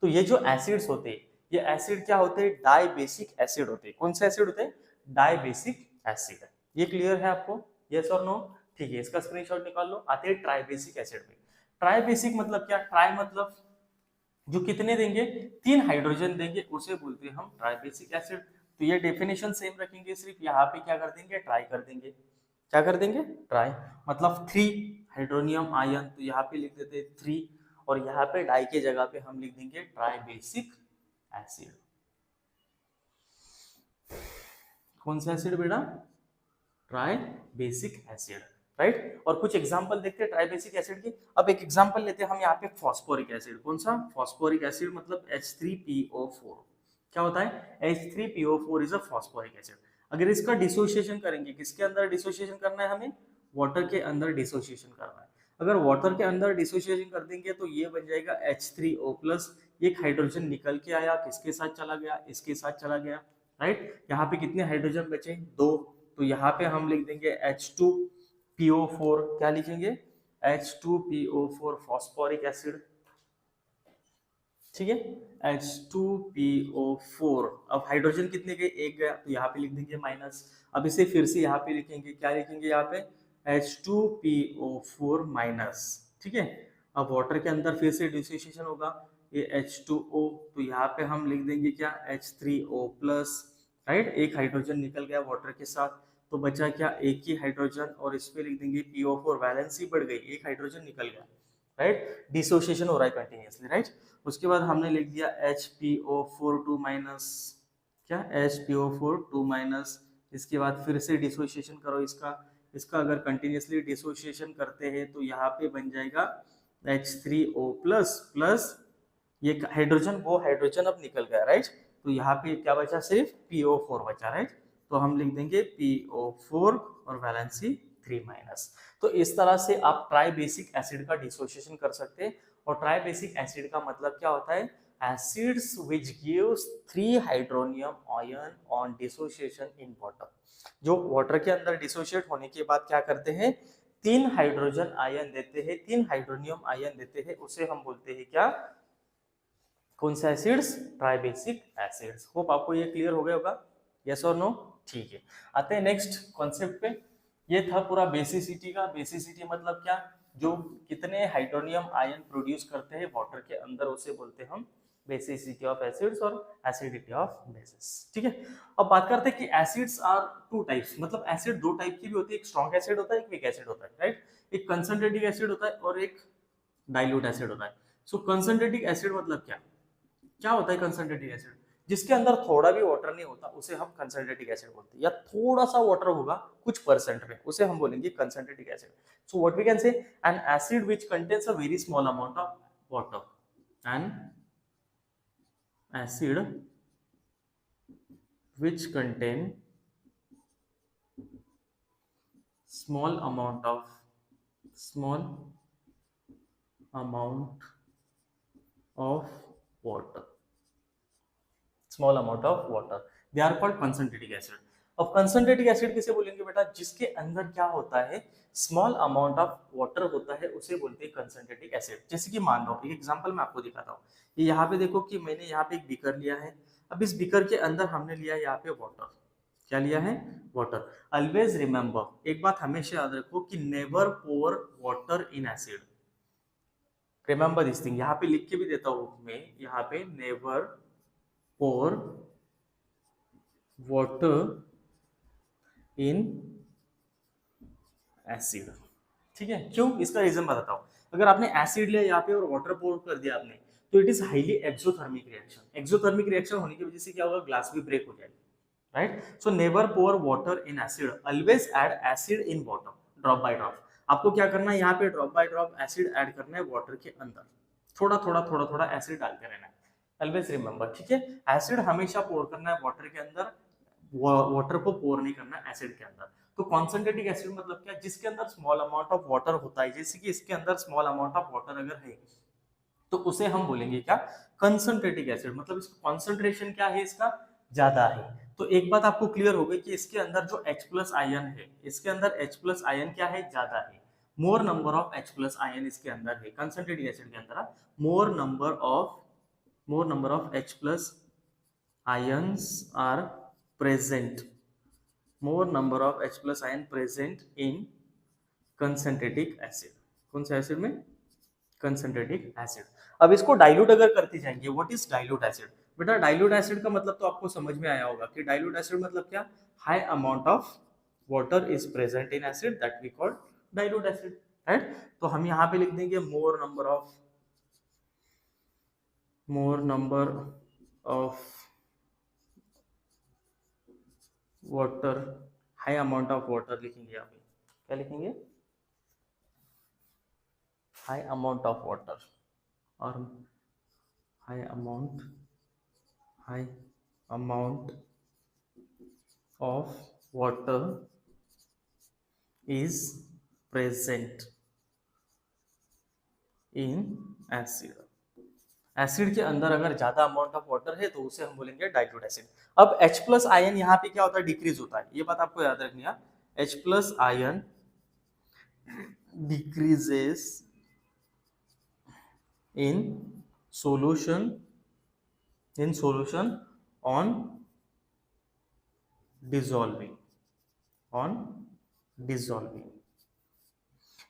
S1: तो ये जो एसिड्स होते हैं, ये एसिड क्या होते हैं, डाइबेसिक एसिड होते हैं। कौन से एसिड होते हैं, डाइबेसिक एसिड। ये क्लियर है आपको, यस और नो, ठीक है। इसका स्क्रीनशॉट निकाल लो। आते हैं ट्राइबेसिक एसिड में। ट्राइबेसिक मतलब क्या, ट्राई मतलब जो कितने देंगे, 3 हाइड्रोजन देंगे, उसे बोलते हैं हम ट्राइबेसिक एसिड। तो ये डेफिनेशन सेम रखेंगे, सिर्फ यहाँ पे क्या कर देंगे, ट्राई कर देंगे। क्या कर देंगे, ट्राई, मतलब 3 हाइड्रोनियम आयन, तो यहाँ पे लिख देते हैं 3, और यहाँ पे डाई के जगह पे हम लिख देंगे ट्राइबेसिक एसिड। कौन सा एसिड बेटा, ट्राई बेसिक एसिड, राइट। और कुछ एग्जांपल देखते हैं ट्राई बेसिक एसिड की। अब एक एग्जांपल लेते हैं हम यहाँ पे फॉस्फोरिक एसिड। कौन सा? फॉस्फोरिक एसिड मतलब H3PO4। क्या होता है? H3PO4 is a phosphoric acid. अगर इसका डिसोसिएशन करेंगे, किसके अंदर डिसोसिएशन करना है हमें? वाटर के अंदर डिसोसिएशन करना है। अगर वाटर के अंदर डिसोसिएशन कर देंगे तो ये बन जाएगा H3O+। एक हाइड्रोजन निकल के आया, किसके साथ चला गया? इसके साथ चला गया, राइट। यहाँ पे कितने हाइड्रोजन बचे? 2। तो यहाँ पे हम लिख देंगे H2PO4। क्या लिखेंगे? H2PO4 फॉस्फोरिक एसिड, ठीक है। H2PO4। अब हाइड्रोजन कितने गए? एक गया, तो यहाँ पे लिख देंगे माइनस। अब इसे फिर से यहाँ पे लिखेंगे, क्या लिखेंगे यहाँ पे? H2PO4 माइनस, ठीक है। अब वाटर के अंदर फिर से डिसोसिएशन होगा, ये H2O, तो यहाँ पे हम लिख देंगे क्या? H3O+, right. एक हाइड्रोजन निकल गया वाटर के साथ, तो बचा क्या? एक ही हाइड्रोजन, और इस पे लिख देंगे PO4, वैलेंसी बढ़ गई, एक हाइड्रोजन निकल गया, राइट। डिसोसिएशन हो रहा है कंटिन्यूअसली, राइट। उसके बाद हमने लिख दिया HPO4 2 माइनस, क्या? HPO4 2 minus. इसके बाद फिर से डिसोसिएशन करो इसका। इसका अगर कंटिन्यूअसली डिसोसिएशन करते हैं तो यहाँ पे बन जाएगा H3O प्लस ये हाइड्रोजन, वो हाइड्रोजन अब निकल गया, राइट। तो यहाँ पे क्या बचा? सिर्फ PO4 बचा, राइट। तो हम लिख देंगे PO4 और वैलेंसी 3 माइनस। तो इस तरह से आप ट्राई बेसिक एसिड का डिसोसिएशन कर सकते हैं। और ट्राई बेसिक एसिड का मतलब क्या होता है? Acids which gives 3 hydronium ion on dissociation in water. जो वाटर के अंदर डिसोसिएट होने के बाद क्या करते हैं? 3 हाइड्रोजन आयन देते हैं, 3 हाइड्रोनियम आयन देते हैं, उसे हम बोलते हैं क्या? कौन से acids? Try basic acids. Hope आपको ये क्लियर हो गया होगा, यस और नो? ठीक है, आते हैं नेक्स्ट कॉन्सेप्ट पे। ये था पूरा बेसिसिटी का। बेसिसिटी मतलब क्या? जो कितने हाइड्रोनियम आयन प्रोड्यूस करते हैं वाटर के अंदर, उसे बोलते हैं हम बेसिसिटी ऑफ एसिड्स और एसिडिटी ऑफ बेसिस, ठीक है। अब बात करते हैं कि एसिड्स आर टू टाइप्स, मतलब एसिड दो टाइप की भी होती है। एक स्ट्रॉन्ग एसिड होता है, एक वीक एसिड होता है, राइट। एक कंसंट्रेटिंग एसिड होता है और एक डाइल्यूट एसिड होता है। सो कंसंट्रेटिंग एसिड मतलब क्या? क्या होता है कंसंट्रेटिंग एसिड? जिसके अंदर थोड़ा भी वाटर नहीं होता उसे हम कंसंट्रेटिंग एसिड बोलते हैं, या थोड़ा सा वाटर होगा कुछ परसेंट में, उसे हम बोलेंगे concentrating acid. So what we can say, an acid which contains a very small amount of water. An acid which contain small amount of water, small amount of water, they are called concentrated acid. अब कंसंट्रेटिक एसिड किसे बोलेंगे बेटा? जिसके अंदर क्या होता है? स्मॉल अमाउंट ऑफ वाटर होता है, उसे बोलते हैं कंसंट्रेटिक एसिड। जैसे कि मान लो एक एग्जांपल मैं आपको दिखाता हूँ। ये यहाँ पे देखो कि मैंने यहाँ पे एक बीकर लिया है। अब इस बीकर के अंदर हमने लिया यहाँ पे वाटर। क्या लिया है? वाटर। ऑलवेज रिमेंबर, एक बात हमेशा याद रखो कि never pour water in acid. Remember this thing, यहाँ पे लिख के भी देता हूँ मैं, यहाँ पे never pour water in acid, ठीक है। क्यों? इसका रीजन बताता हूँ। अगर आपने एसिड लिया यहाँ पे और वाटर पोर कर दिया आपने, तो it is highly exothermic reaction. Exothermic reaction होने की वजह से क्या होगा? ग्लास भी ब्रेक हो जाएगी, right. So never pour water in acid, always add acid in water, drop by drop. आपको क्या करना है? यहाँ पे drop by drop acid add करना है वाटर के अंदर, थोड़ा एसिड डालते रहना है। ऑलवेज रिमेंबर, ठीक है। एसिड हमेशा पोर करना है वाटर के अंदर, वाटर को पोर नहीं करना एसिड के अंदर। तो कॉन्सेंट्रेटिक एसिड मतलब क्या? जिसके अंदर स्मॉल अमाउंट ऑफ वाटर होता है, जैसे कि इसके अंदर स्मॉल अमाउंट ऑफ वाटर अगर है तो उसे हम बोलेंगे क्या? कंसंट्रेटिक एसिड। मतलब इसका कॉन्सेंट्रेशन क्या है? इसका ज्यादा है। तो एक बात आपको क्लियर हो गई कि इसके अंदर जो H प्लस आयन है, इसके अंदर H प्लस आयन क्या है? ज्यादा है। मोर number of H plus ion इसके अंदर है, कंसंट्रेटिक एसिड के अंदर मोर number of H plus ions are present, more number of H plus ion present in concentratic acid। कौन से एसिड में? कंसंट्रेटिक एसिड। अब इसको डाइल्यूट अगर करते जाएंगे, व्हाट इज डाइल्यूट एसिड? बेटा डाइल्यूट एसिड का मतलब तो आपको समझ में आया होगा कि डाइल्यूट एसिड मतलब क्या? High amount of water is present in acid, that we call dilute acid, right. तो हम यहाँ पे लिख देंगे more number of water high amount of water लिखेंगे यहाँ पे, क्या लिखेंगे, हाई अमाउंट ऑफ वाटर, और high amount of water is present in acid। Acid के अंदर अगर ज्यादा अमाउंट ऑफ वाटर है तो उसे हम बोलेंगे डाइल्यूट एसिड। अब H प्लस आयन यहाँ पे क्या होता है, डिक्रीज होता है, ये बात आपको याद रखनी है। H plus ion decreases in solution on dissolving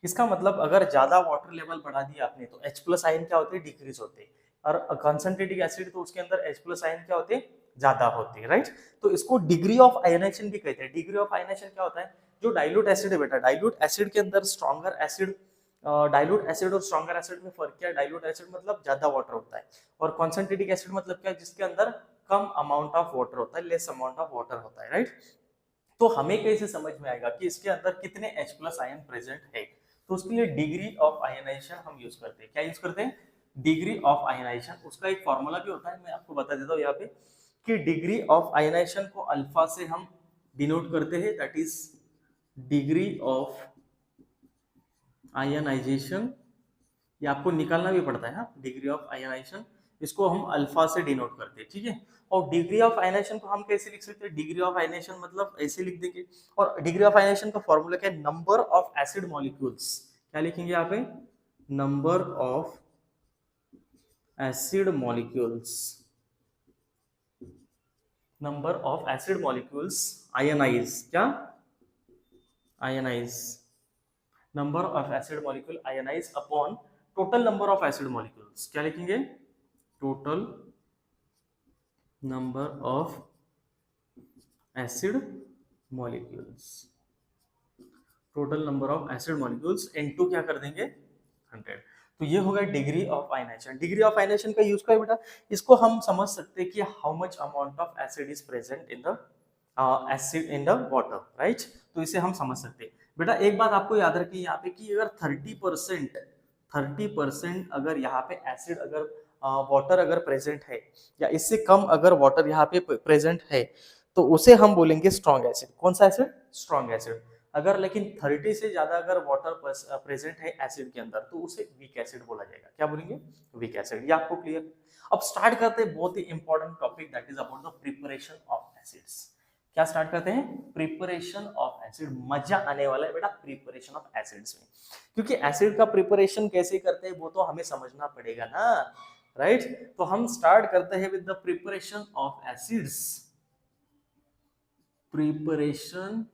S1: इसका मतलब अगर ज्यादा वाटर लेवल बढ़ा दिया आपने तो H प्लस आयन क्या होते हैं, डिक्रीज होते हैं, और कंसंट्रेटिंग एसिड तो उसके अंदर H प्लस आयन क्या होते हैं, ज्यादा होते हैं, राइट। तो इसको डिग्री ऑफ आयनाइजेशन भी कहते हैं। डिग्री ऑफ आयनाइजेशन क्या होता है, जो डाइल्यूट एसिड है बेटा, डाइल्यूट एसिड के अंदर स्ट्रॉन्गर एसिड, डाइल्यूट एसिड और स्ट्रॉन्गर एसिड में फर्क क्या है, डाइल्यूट एसिड मतलब ज्यादा वाटर होता है, और कॉन्सेंट्रेटिंग एसिड मतलब क्या है, जिसके अंदर कम अमाउंट ऑफ वाटर होता है, लेस अमाउंट ऑफ वाटर होता है, राइट। तो हमें कैसे समझ में आएगा कि इसके अंदर कितने H प्लस आयन प्रेजेंट है, तो उसके लिए डिग्री ऑफ आयनाइजेशन हम यूज करते हैं। क्या यूज करते हैं, डिग्री ऑफ आयनाइजेशन। उसका एक फॉर्मूला भी होता है, मैं आपको बता देता हूँ यहाँ पे, कि डिग्री ऑफ आयनाइजेशन को अल्फा से हम डिनोट करते हैं, that is degree of ionization. ये आपको निकालना भी पड़ता है, हाँ, डिग्री ऑफ आयनाइजेशन, इसको हम अल्फा से डिनोट करते हैं, ठीक है। और डिग्री ऑफ आयनाइजेशन को हम कैसे लिख सकते हैं, डिग्री ऑफ आयनाइजेशन मतलब ऐसे लिख देंगे, और डिग्री ऑफ आयनाइजेशन का फॉर्मूला क्या है, नंबर ऑफ एसिड मॉलिक्यूल्स। क्या लिखेंगे यहाँ पे, number of acid molecules, number of acid molecules ionize, क्या ionize, number of acid molecule ionize upon total number of acid molecules. क्या लिखेंगे, total number of acid molecules, total number of acid molecules into क्या कर देंगे, 100। तो ये होगा degree of ionization. Degree of ionization का यूज क्या है बेटा, इसको हम समझ सकते हैं कि how much amount of acid is present in the acid in the water, right. तो इसे हम समझ सकते हैं बेटा। एक बात आपको याद रखनी है यहाँ पे कि अगर 30% अगर यहाँ पे एसिड, अगर वाटर अगर प्रेजेंट है, या इससे कम अगर वाटर यहाँ पे प्रेजेंट है, तो उसे हम बोलेंगे स्ट्रॉन्ग एसिड। कौन सा एसिड, स्ट्रॉन्ग एसिड। अगर लेकिन 30 से ज्यादा अगर वाटर प्रेजेंट है एसिड के अंदर, तो उसे वीक एसिड बोला जाएगा। क्या बोलेंगे, वीक एसिड। ये आपको क्लियर। अब स्टार्ट करते हैं बहुत ही important topic, that is about the preparation of acids. क्या स्टार्ट करते हैं, प्रिपरेशन ऑफ एसिड। मजा आने वाला है बेटा प्रिपरेशन ऑफ एसिड्स में, क्योंकि एसिड का प्रिपरेशन कैसे करते हैं वो तो हमें समझना पड़ेगा ना, राइट। तो हम स्टार्ट करते हैं with the preparation of acids. Preparation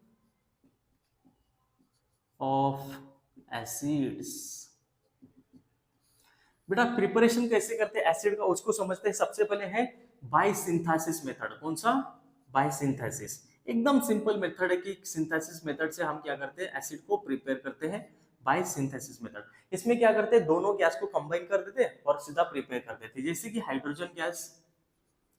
S1: of acids. बेटा प्रिपरेशन कैसे करते हैं एसिड का, उसको समझते हैं। सबसे पहले है बायसिंथेसिस मेथड। कौन सा, बायसिंथेसिस। एकदम सिंपल मेथड है कि सिंथेसिस मेथड से हम क्या करते हैं, एसिड को प्रिपेयर करते हैं, बायसिंथेसिस मेथड। इसमें क्या करते हैं, दोनों गैस को कंबाइन कर देते हैं और सीधा प्रिपेयर कर देते हैं। जैसे कि hydrogen gas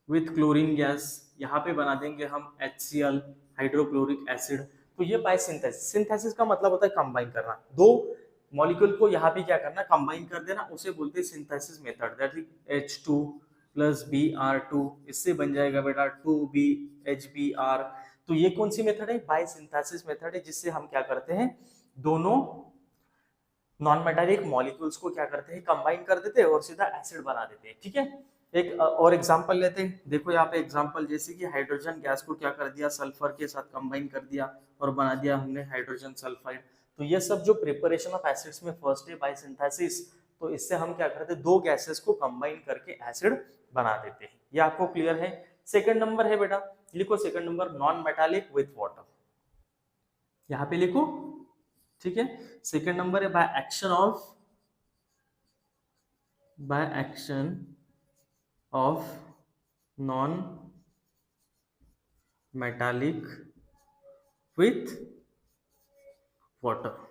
S1: with chlorine gas, यहाँ पे बना देंगे हम HCl, हाइड्रोक्लोरिक एसिड। तो ये बायसिंथेसिस। सिंथेसिस का मतलब होता है कंबाइन करना, दो मॉलिक्यूल को यहाँ पे क्या करना, कंबाइन कर देना, उसे बोलते हैं synthesis method. That is H2 plus Br2, इससे बन जाएगा बेटा 2BHBr। तो ये कौन सी मेथड है, बायसिंथेसिस मेथड है, जिससे हम क्या करते हैं, दोनों नॉन मेटालिक मॉलिक्यूल्स को क्या करते हैं, कंबाइन कर देते हैं और सीधा एसिड बना देते हैं, ठीक है। एक और एग्जांपल लेते हैं, देखो यहाँ पे एग्जांपल, जैसे कि हाइड्रोजन गैस को क्या कर दिया, सल्फर के साथ कंबाइन कर दिया और बना दिया हमने हाइड्रोजन सल्फाइड। तो ये सब जो प्रिपरेशन ऑफ एसिड्स में फर्स्ट है बायसिंथेसिस। तो इससे हम क्या करते हैं, दो गैसेस को कंबाइन करके एसिड बना देते हैं। ये आपको क्लियर है। सेकंड नंबर है बेटा, लिखो second number, non metallic with water. यहाँ पे लिखो, ठीक है। सेकंड नंबर है by action of non metallic with water.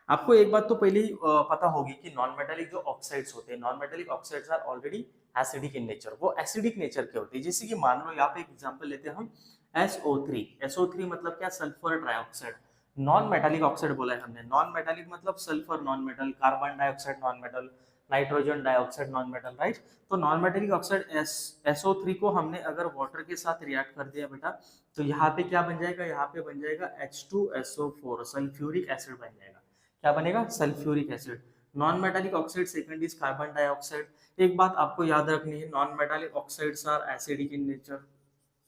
S1: आपको एक बात तो पहले ही पता होगी कि नॉन मेटालिक जो ऑक्साइड्स होते हैं, non metallic oxides are already acidic in nature, वो एसिडिक नेचर के होते हैं। जैसे कि मान लो यहाँ पे एग्जांपल लेते हैं हम SO3, SO3 मतलब क्या, sulphur trioxide. Non metallic oxide बोला है हमने, नॉन मेटालिक मतलब sulphur non metal, carbon dioxide non metal, nitrogen dioxide non metal, right. तो नॉन मेटालिक ऑक्साइड SO3 को हमने अगर वाटर के साथ रिएक्ट कर दिया बेटा, तो यहाँ पे क्या बन जाएगा, यहाँ पे बन जाएगा H2SO4, सल्फ्यूरिक एसिड बन जाएगा। क्या बनेगा, sulphuric acid. Non metallic oxide second is carbon dioxide. एक बात आपको याद रखनी है, non metallic oxides are acidic in nature,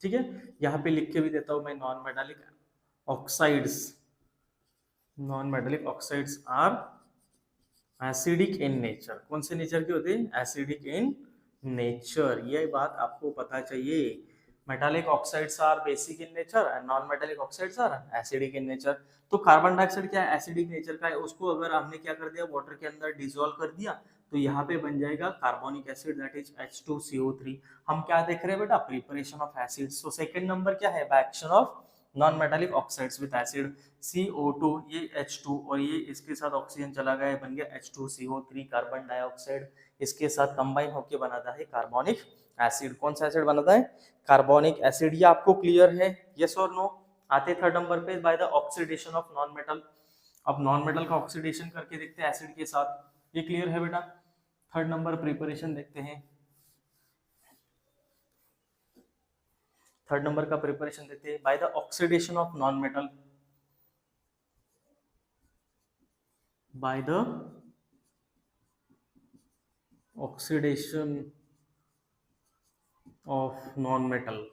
S1: ठीक है। यहाँ पे लिख के भी देता हूं मैं, non metallic oxides, non metallic oxides are acidic in nature. कौन से नेचर के होते हैं, एसिडिक इन नेचर, ये बात आपको पता चाहिए। Metallic oxides are basic in nature and non metallic oxides are acidic in nature. तो कार्बन डाइऑक्साइड क्या है, एसिडिक नेचर का है, उसको अगर हमने क्या कर दिया, वाटर के अंदर डिसॉल्व कर दिया, तो यहाँ पे बन जाएगा carbonic acid, that is H2CO3। हम क्या देख रहे हैं बेटा, प्रिपरेशन ऑफ एसिड्स। तो सेकंड नंबर क्या है, by action of non metallic oxides with acid, CO2, ये H2 और ये इसके साथ ऑक्सीजन चला गया, बन गया H2CO3 कार्बन डाइऑक्साइड, इसके साथ कंबाइन होकर बनाता है कार्बोनिक एसिड। कौन सा एसिड बनाता है, कार्बोनिक एसिड। ये आपको क्लियर है, यस और नो। आते थर्ड नंबर पे, by the oxidation of non metal. अब नॉन मेटल का ऑक्सीडेशन करके देखते हैं एसिड के साथ, ये क्लियर है बेटा। थर्ड नंबर प्रिपरेशन देखते हैं, थर्ड नंबर का प्रिपरेशन देखते हैं, by the oxidation of non metal, by the oxidation of non metal.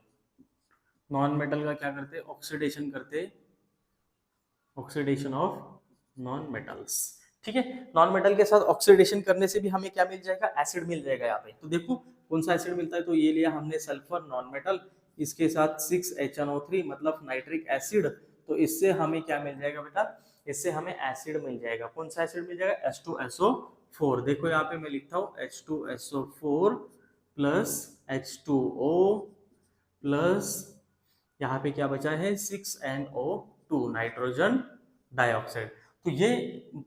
S1: Non metal का क्या करते, ऑक्सीडेशन करते, ऑक्सीडेशन ऑफ नॉन मेटल्स, ठीक है। नॉन मेटल के साथ ऑक्सीडेशन करने से भी हमें क्या मिल जाएगा, एसिड मिल जाएगा यहाँ पे। तो देखो कौन सा एसिड मिलता है, तो ये लिया हमने सल्फर नॉन मेटल, इसके साथ 6HNO3 मतलब नाइट्रिक एसिड। तो इससे हमें क्या मिल जाएगा बेटा, इससे हमें एसिड मिल जाएगा। कौन सा एसिड मिल जाएगा, H2SO4। देखो यहाँ पे मैं लिखता हूँ H2SO4 प्लस H2O प्लस यहाँ पे क्या बचा है, 6NO2 नाइट्रोजन डाइऑक्साइड। तो ये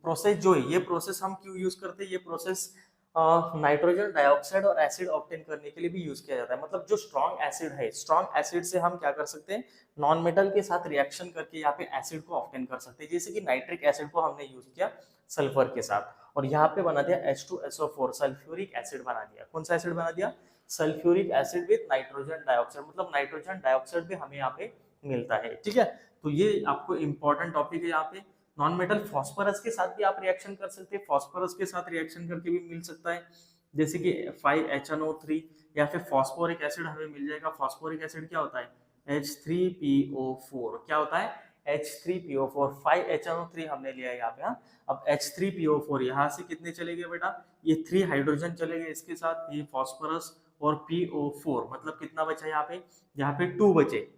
S1: प्रोसेस जो है, ये प्रोसेस हम क्यों यूज करते हैं, ये प्रोसेस नाइट्रोजन डाइऑक्साइड और एसिड ऑब्टेन करने के लिए भी यूज किया जाता है। मतलब जो स्ट्रॉन्ग एसिड है, स्ट्रॉन्ग एसिड से हम क्या कर सकते हैं, नॉन मेटल के साथ रिएक्शन करके यहाँ पे एसिड को ऑब्टेन कर सकते हैं। जैसे कि नाइट्रिक एसिड को हमने यूज किया सल्फर के साथ और यहाँ पे बना दिया H2SO4, सल्फ्यूरिक एसिड बना दिया। कौन सा एसिड बना दिया, sulphuric acid with nitrogen dioxide, मतलब नाइट्रोजन डाइऑक्साइड भी हमें यहाँ पे मिलता है, ठीक है। तो ये आपको इंपॉर्टेंट टॉपिक है। यहाँ पे नॉन मेटल फॉस्फोरस के साथ भी आप रिएक्शन कर सकते हैं, फॉस्फोरस के साथ रिएक्शन करके भी मिल सकता है, जैसे कि 5HNO3, या फिर फॉस्फोरिक एसिड हमें मिल जाएगा। फॉस्फोरिक एसिड क्या होता है, H3PO4, क्या होता है, H3PO4, 5HNO3 हमने लिया है यहाँ पे। हाँ, अब H3PO4 यहाँ से कितने चले गए बेटा, ये 3 हाइड्रोजन चले गए इसके साथ, ये फॉस्फोरस और PO4, मतलब कितना बचा यहाँ पे 2 बचे,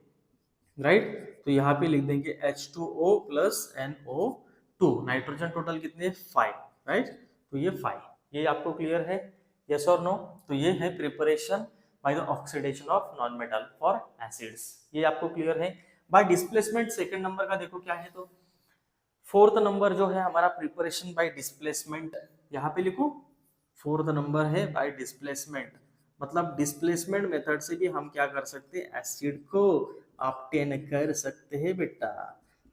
S1: राइट। तो यहाँ पे लिख देंगे H2O plus NO2, nitrogen total कितने 5, राइट। तो ये 5, ये आपको क्लियर है, यस और नो। तो ये है preparation by the oxidation of non metal for acids, ये आपको क्लियर है। बाय डिस्प्लेसमेंट सेकंड नंबर का देखो क्या है, तो फोर्थ नंबर जो है हमारा प्रिपरेशन बाय डिस्प्लेसमेंट, यहाँ पे लिखो फोर्थ नंबर है बाय डिस्प्लेसमेंट। मतलब डिस्प्लेसमेंट मेथड से भी हम क्या कर सकते हैं, एसिड को ऑब्टेन कर सकते हैं बेटा।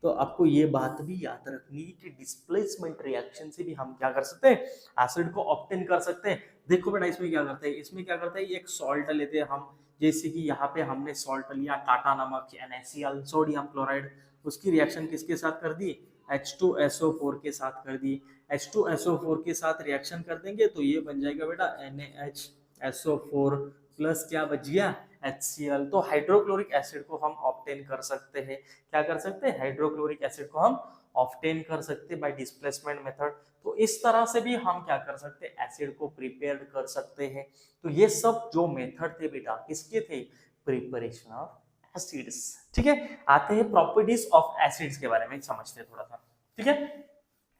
S1: तो आपको ये बात भी याद रखनी है कि डिस्प्लेसमेंट रिएक्शन से भी हम क्या कर सकते हैं, एसिड को ऑब्टेन कर सकते हैं। देखो बेटा इसमें क्या करते हैं, इसमें क्या करते हैं, एक सॉल्ट लेते हैं हम, जैसे कि यहाँ पे हमने सॉल्ट लिया टाटा नमक, NaCl सोडियम क्लोराइड, उसकी रिएक्शन किसके साथ कर दी, H2SO4 के साथ कर दी। H2SO4 के साथ रिएक्शन कर देंगे तो ये बन जाएगा बेटा NaHSO4 प्लस क्या बच गया, HCl। तो हाइड्रोक्लोरिक एसिड को हम ऑब्टेन कर सकते हैं, क्या कर सकते हैं, हाइड्रोक्लोरिक एसिड को हम ऑब्टेन कर सकते हैं बाय डिस्प्लेसमेंट मेथड। तो इस तरह से भी हम क्या कर सकते हैं, एसिड को प्रिपेयर कर सकते हैं। तो ये सब जो मेथड थे बेटा किसके थे, प्रिपरेशन ऑफ एसिड्स, ठीक है। आते हैं प्रॉपर्टीज ऑफ एसिड्स के बारे में समझते हैं थोड़ा सा, ठीक है।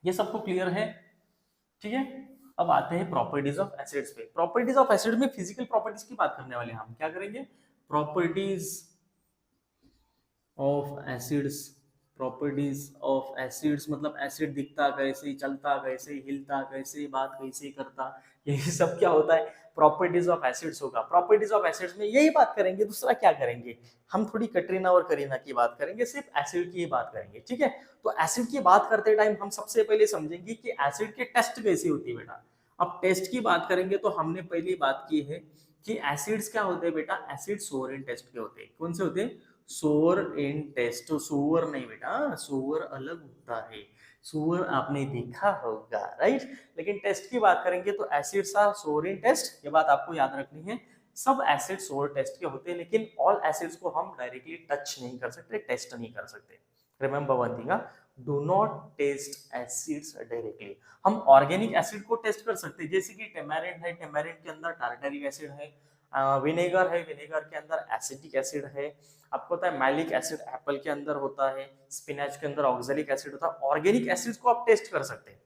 S1: ये सबको क्लियर है, ठीक है। अब आते हैं प्रॉपर्टीज ऑफ एसिड्स पे। प्रॉपर्टीज ऑफ एसिड में फिजिकल प्रॉपर्टीज की बात करने वाले हैं हम, क्या करेंगे, properties of acids properties of acids मतलब एसिड दिखता कैसे, चलता कैसे, हिलता कैसे, बात कैसे करता, यही सब क्या होता है, प्रॉपर्टीज ऑफ एसिड्स होगा। प्रॉपर्टीज ऑफ एसिड्स में यही बात करेंगे, दूसरा क्या करेंगे, हम थोड़ी कटरीना और करीना की बात करेंगे, सिर्फ एसिड की ही बात करेंगे, ठीक है। तो एसिड की बात करते टाइम हम सबसे पहले समझेंगे कि एसिड के टेस्ट कैसी होती है बेटा। अब टेस्ट की बात करेंगे तो हमने पहली बात की है कि एसिड्स क्या होते हैं बेटा, एसिड सोर इन टेस्ट के होते हैं। कौन से होते हैं, सोर इन टेस्ट। तो सोर नहीं बेटा, सोर अलग होता है, सोर आपने देखा होगा, राइट। लेकिन टेस्ट की बात करेंगे तो एसिड्स आर सोर इन टेस्ट, ये बात आपको याद रखनी है। सब एसिड सोर टेस्ट के होते हैं, लेकिन ऑल एसिड्स को हम डायरेक्टली टच नहीं कर सकते, टेस्ट नहीं कर सकते। Remember one thing, do not test acids directly. हम ऑर्गेनिक एसिड को टेस्ट कर सकते हैं, जैसे कि टेमेरिंड है, टेमेरिंड के अंदर टारटारिक एसिड है, विनेगर है, विनेगर के अंदर एसिटिक एसिड है, आपको पता है मैलिक एसिड एप्पल के अंदर होता है, स्पिनच के अंदर ऑक्सैलिक एसिड होता है। ऑर्गेनिक एसिड्स को आप टेस्ट कर सकते हैं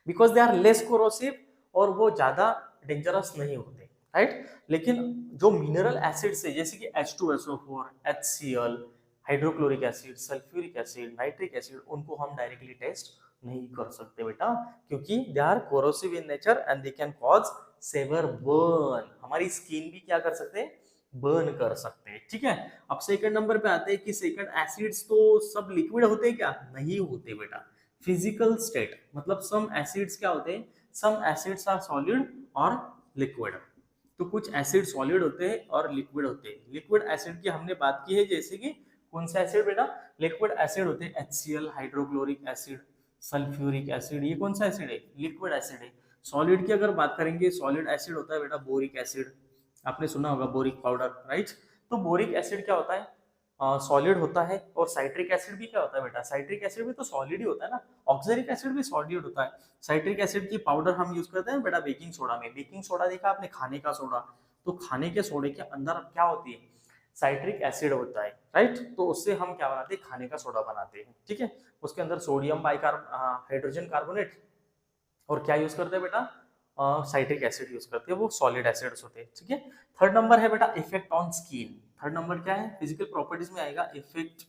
S1: because they are less corrosive और वो ज्यादा डेंजरस नहीं होते, राइट। लेकिन जो मिनरल एसिड्स है जैसे कि H2SO4, HCl, hydrochloric acid, sulphuric acid, nitric acid, उनको हम डायरेक्टली टेस्ट नहीं कर सकते बेटा, क्योंकि they are corrosive in nature and they can cause severe burn. हमारी स्किन भी क्या कर सकते हैं, बर्न कर सकते हैं, ठीक है। अब सेकंड नंबर पे आते हैं कि सेकंड एसिड्स तो सब लिक्विड होते हैं क्या, नहीं होते बेटा। फिजिकल स्टेट मतलब सम एसिड्स क्या होते हैं, सम एसिड्स आर सॉलिड और लिक्विड। तो कुछ एसिड सॉलिड होते हैं और लिक्विड होते हैं। लिक्विड एसिड की हमने बात की है, जैसे कि कौन सा एसिड बेटा, लिक्विड एसिड होते हैं HCl, hydrochloric acid, sulphuric acid, ये कौन सा एसिड है, लिक्विड एसिड है। सॉलिड की अगर बात करेंगे, सॉलिड एसिड होता है बेटा बोरिक एसिड, आपने सुना होगा बोरिक पाउडर, राइट। तो बोरिक एसिड क्या होता है, सॉलिड होता है। और साइट्रिक एसिड भी क्या होता है बेटा, साइट्रिक एसिड भी तो सॉलिड ही होता है ना, ऑक्सैलिक एसिड भी सॉलिड होता है। साइट्रिक एसिड की पाउडर हम यूज करते हैं बेटा बेकिंग सोडा में। बेकिंग सोडा देखा आपने, खाने का सोडा, तो खाने के सोडे के अंदर क्या होती है, साइट्रिक एसिड होता है, राइट। तो उससे हम क्या बनाते हैं, खाने का सोडा बनाते हैं, ठीक है। उसके अंदर सोडियम हाइड्रोजन कार्बोनेट और क्या यूज करते हैं बेटा, साइट्रिक एसिड यूज करते हैं, वो सॉलिड एसिड्स होते हैं, ठीक है। थर्ड नंबर है बेटा effect on skin. Third number क्या है, फिजिकल प्रॉपर्टीज में आएगा इफेक्ट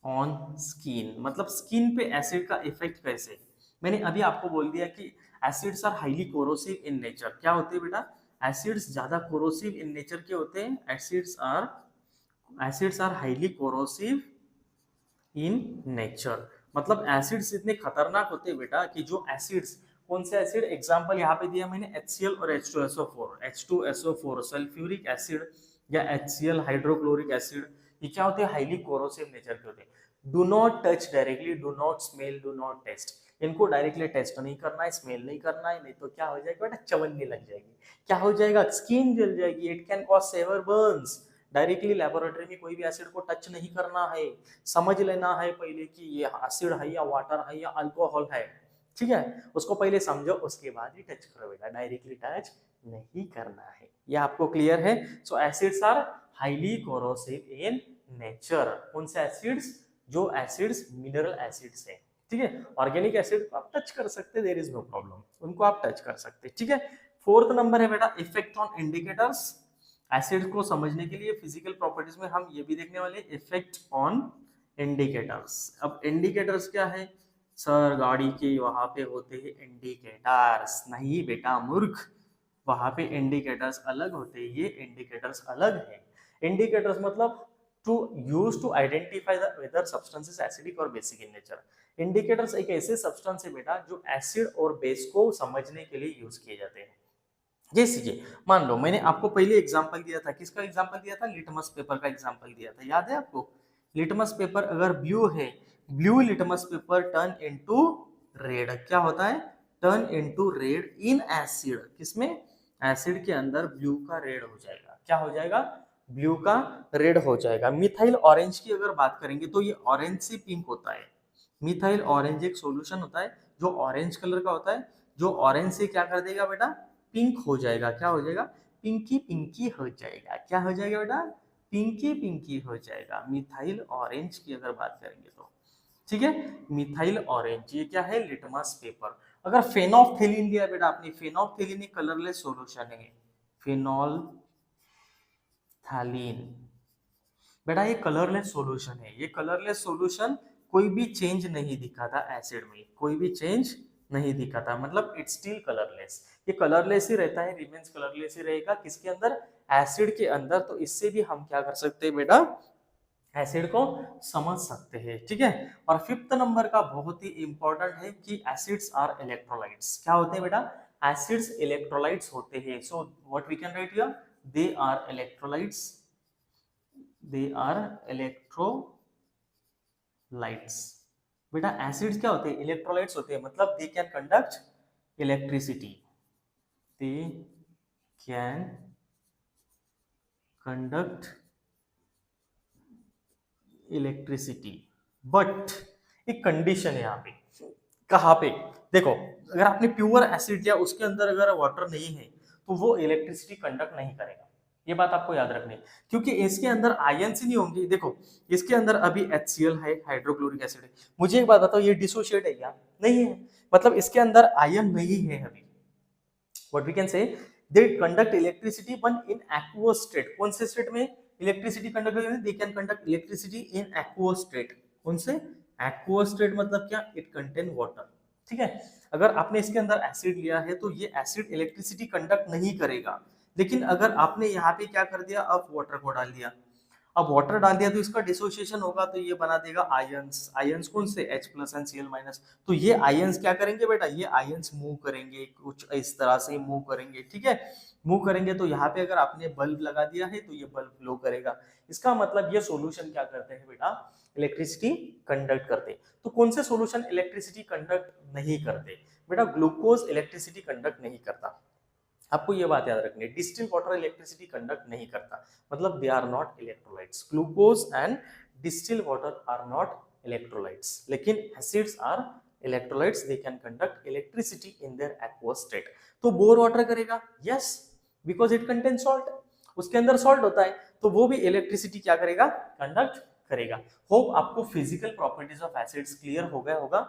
S1: ऑन स्किन, मतलब स्किन पे एसिड का इफेक्ट कैसे। मैंने अभी आपको बोल दिया कि acids are highly corrosive in nature. क्या होते हैं बेटा, एसिड्स ज्यादा कोरोसिव इन नेचर के होते हैं। Acids are highly corrosive in nature, मतलब एसिड्स इतने खतरनाक होते हैं बेटा कि जो एसिड्स, कौन से एसिड, एग्जांपल यहाँ पे दिया मैंने HCl और H2SO4, सल्फ्यूरिक एसिड या HCl, हाइड्रोक्लोरिक एसिड, ये क्या होते हैं, हाईली कोरोसिव नेचर के होते हैं। Do not touch directly, do not smell, do not test. इनको डायरेक्टली टेस्ट नहीं करना है, स्मेल नहीं करना है, नहीं तो क्या हो जाएगा बेटा, चवन्नी लग जाएगी, क्या हो जाएगा, स्किन जल जाएगी, it can cause severe burns. Directly laboratory में कोई भी एसिड को टच नहीं करना है, समझ लेना है पहले कि ये एसिड है या वाटर है या अल्कोहल है, ठीक है। उसको पहले समझो, उसके बाद ही टच करो बेटा, डायरेक्टली टच नहीं करना है। ये आपको क्लियर है। So acids are highly corrosive in nature. कौन से एसिड्स, जो एसिड्स मिनरल एसिड्स है, ठीक है। ऑर्गेनिक एसिड को आप टच कर सकते, देयर इज नो प्रॉब्लम, उनको आप टच कर सकते, ठीक है। फोर्थ नंबर है बेटा इफेक्ट ऑन इंडिकेटर्स। एसिड को समझने के लिए फिजिकल प्रॉपर्टीज में हम ये भी देखने वाले इफेक्ट ऑन इंडिकेटर्स। अब इंडिकेटर्स क्या है, सर गाड़ी के वहां पे होते हैं इंडिकेटर्स, नहीं बेटा मूर्ख, वहां पे इंडिकेटर्स अलग होते हैं, ये इंडिकेटर्स अलग है। इंडिकेटर्स मतलब to use to identify the whether substance is acidic और बेसिक इन नेचर। इंडिकेटर्स एक ऐसे सब्सटेंस है बेटा जो एसिड और बेस को समझने के लिए यूज किए जाते हैं। जैसे कि मान लो मैंने आपको पहले एग्जांपल दिया था, किसका एग्जांपल दिया था, लिटमस पेपर का एग्जांपल दिया था, याद है आपको। लिटमस पेपर अगर ब्लू है, blue litmus paper turn into red, क्या होता है, turn into red in acid. किसमें, एसिड के अंदर ब्लू का रेड हो जाएगा, क्या हो जाएगा, ब्लू का रेड हो जाएगा। मिथाइल ऑरेंज की अगर बात करेंगे तो ये ऑरेंज से पिंक होता है। मिथाइल ऑरेंज एक सॉल्यूशन होता है जो ऑरेंज कलर का होता है, जो ऑरेंज से क्या कर देगा बेटा, पिंक हो जाएगा, क्या हो जाएगा, पिंकी पिंकी हो जाएगा, क्या हो जाएगा बेटा, पिंकी पिंकी हो जाएगा। मिथाइल ऑरेंज की अगर बात करेंगे तो, ठीक है, मिथाइल ऑरेंज ये क्या है, लिटमस पेपर। अगर फेनोल्फथेलिन लिया बेटा आपने, फेनोल्फथेलिन एक कलरलेस सॉल्यूशन है, फेनोल्फथेलिन बेटा ये कलरलेस सॉल्यूशन है, ये कलरलेस सॉल्यूशन कोई भी चेंज नहीं दिखाता एसिड में, कोई भी चेंज नहीं दिखाता, मतलब इट्स स्टिल कलरलेस, ये कलरलेस ही रहता है, रिमेन्स कलरलेस ही रहेगा किसके अंदर, एसिड के अंदर। तो इससे भी हम क्या कर सकते हैं बेटा, एसिड को समझ सकते हैं, ठीक है। और फिफ्थ नंबर का बहुत ही इंपॉर्टेंट है कि एसिड्स आर इलेक्ट्रोलाइट्स, क्या होते हैं बेटा, एसिड्स इलेक्ट्रोलाइट्स होते हैं। So what we can write here, they are electrolytes, they are electrolytes. बेटा एसिड्स क्या होते हैं, इलेक्ट्रोलाइट्स होते हैं, मतलब they can conduct electricity, they can conduct electricity, but एक कंडीशन है यहाँ पे, कहाँ पे, देखो अगर आपने प्योर एसिड लिया उसके अंदर अगर वाटर नहीं है तो वो इलेक्ट्रिसिटी कंडक्ट नहीं करेगा, ये बात आपको याद रखनी है, क्योंकि इसके अंदर आयंस ही नहीं होंगे। देखो इसके अंदर अभी HCl है, हाइड्रोक्लोरिक एसिड है, मुझे एक बात बताओ ये डिसोशिएट है क्या, नहीं है, मतलब इसके अंदर आयन नहीं है अभी। What we can say, they conduct electricity one in aqueous state, कौन से स्टेट में इलेक्ट्रिसिटी कंडक्ट करेंगे, they can conduct electricity in aqueous state, कौन से, एक्वस स्टेट मतलब क्या, इट कंटेन वाटर, ठीक है। अगर आपने इसके अंदर एसिड लिया है तो ये एसिड इलेक्ट्रिसिटी कंडक्ट नहीं करेगा, लेकिन अगर आपने यहाँ पे क्या कर दिया, अब वाटर को डाल दिया, अब वाटर डाल दिया तो इसका डिसोसिएशन होगा तो ये बना देगा आयंस, आयंस कौन से H plus and Cl minus, तो ये आयंस क्या करेंगे बेटा, ये आयंस मूव करेंगे कुछ इस तरह से मूव करेंगे, ठीक है, मूव करेंगे तो यहाँ पे अगर आपने बल्ब लगा दिया है तो ये बल्ब ग्लो करेगा, इसका मतलब ये सॉल्यूशन क्या करते हैं बेटा, इलेक्ट्रिसिटी कंडक्ट करते हैं। तो कौन से सॉल्यूशन इलेक्ट्रिसिटी कंडक्ट नहीं करते बेटा, ग्लूकोज इलेक्ट्रिसिटी कंडक्ट नहीं करता, आपको ये बात याद रखनी है, डिस्टिल वाटर इलेक्ट्रिसिटी कंडक्ट नहीं करता, मतलब they are not electrolytes, glucose and distil water are not electrolytes, लेकिन acids are electrolytes, they can conduct electricity in their aqueous state. तो बोर वाटर करेगा, yes, because it contain salt, उसके अंदर सॉल्ट होता है, तो वो भी इलेक्ट्रिसिटी क्या करेगा, कंडक्ट करेगा। होप आपको physical properties of acids clear हो गया होगा।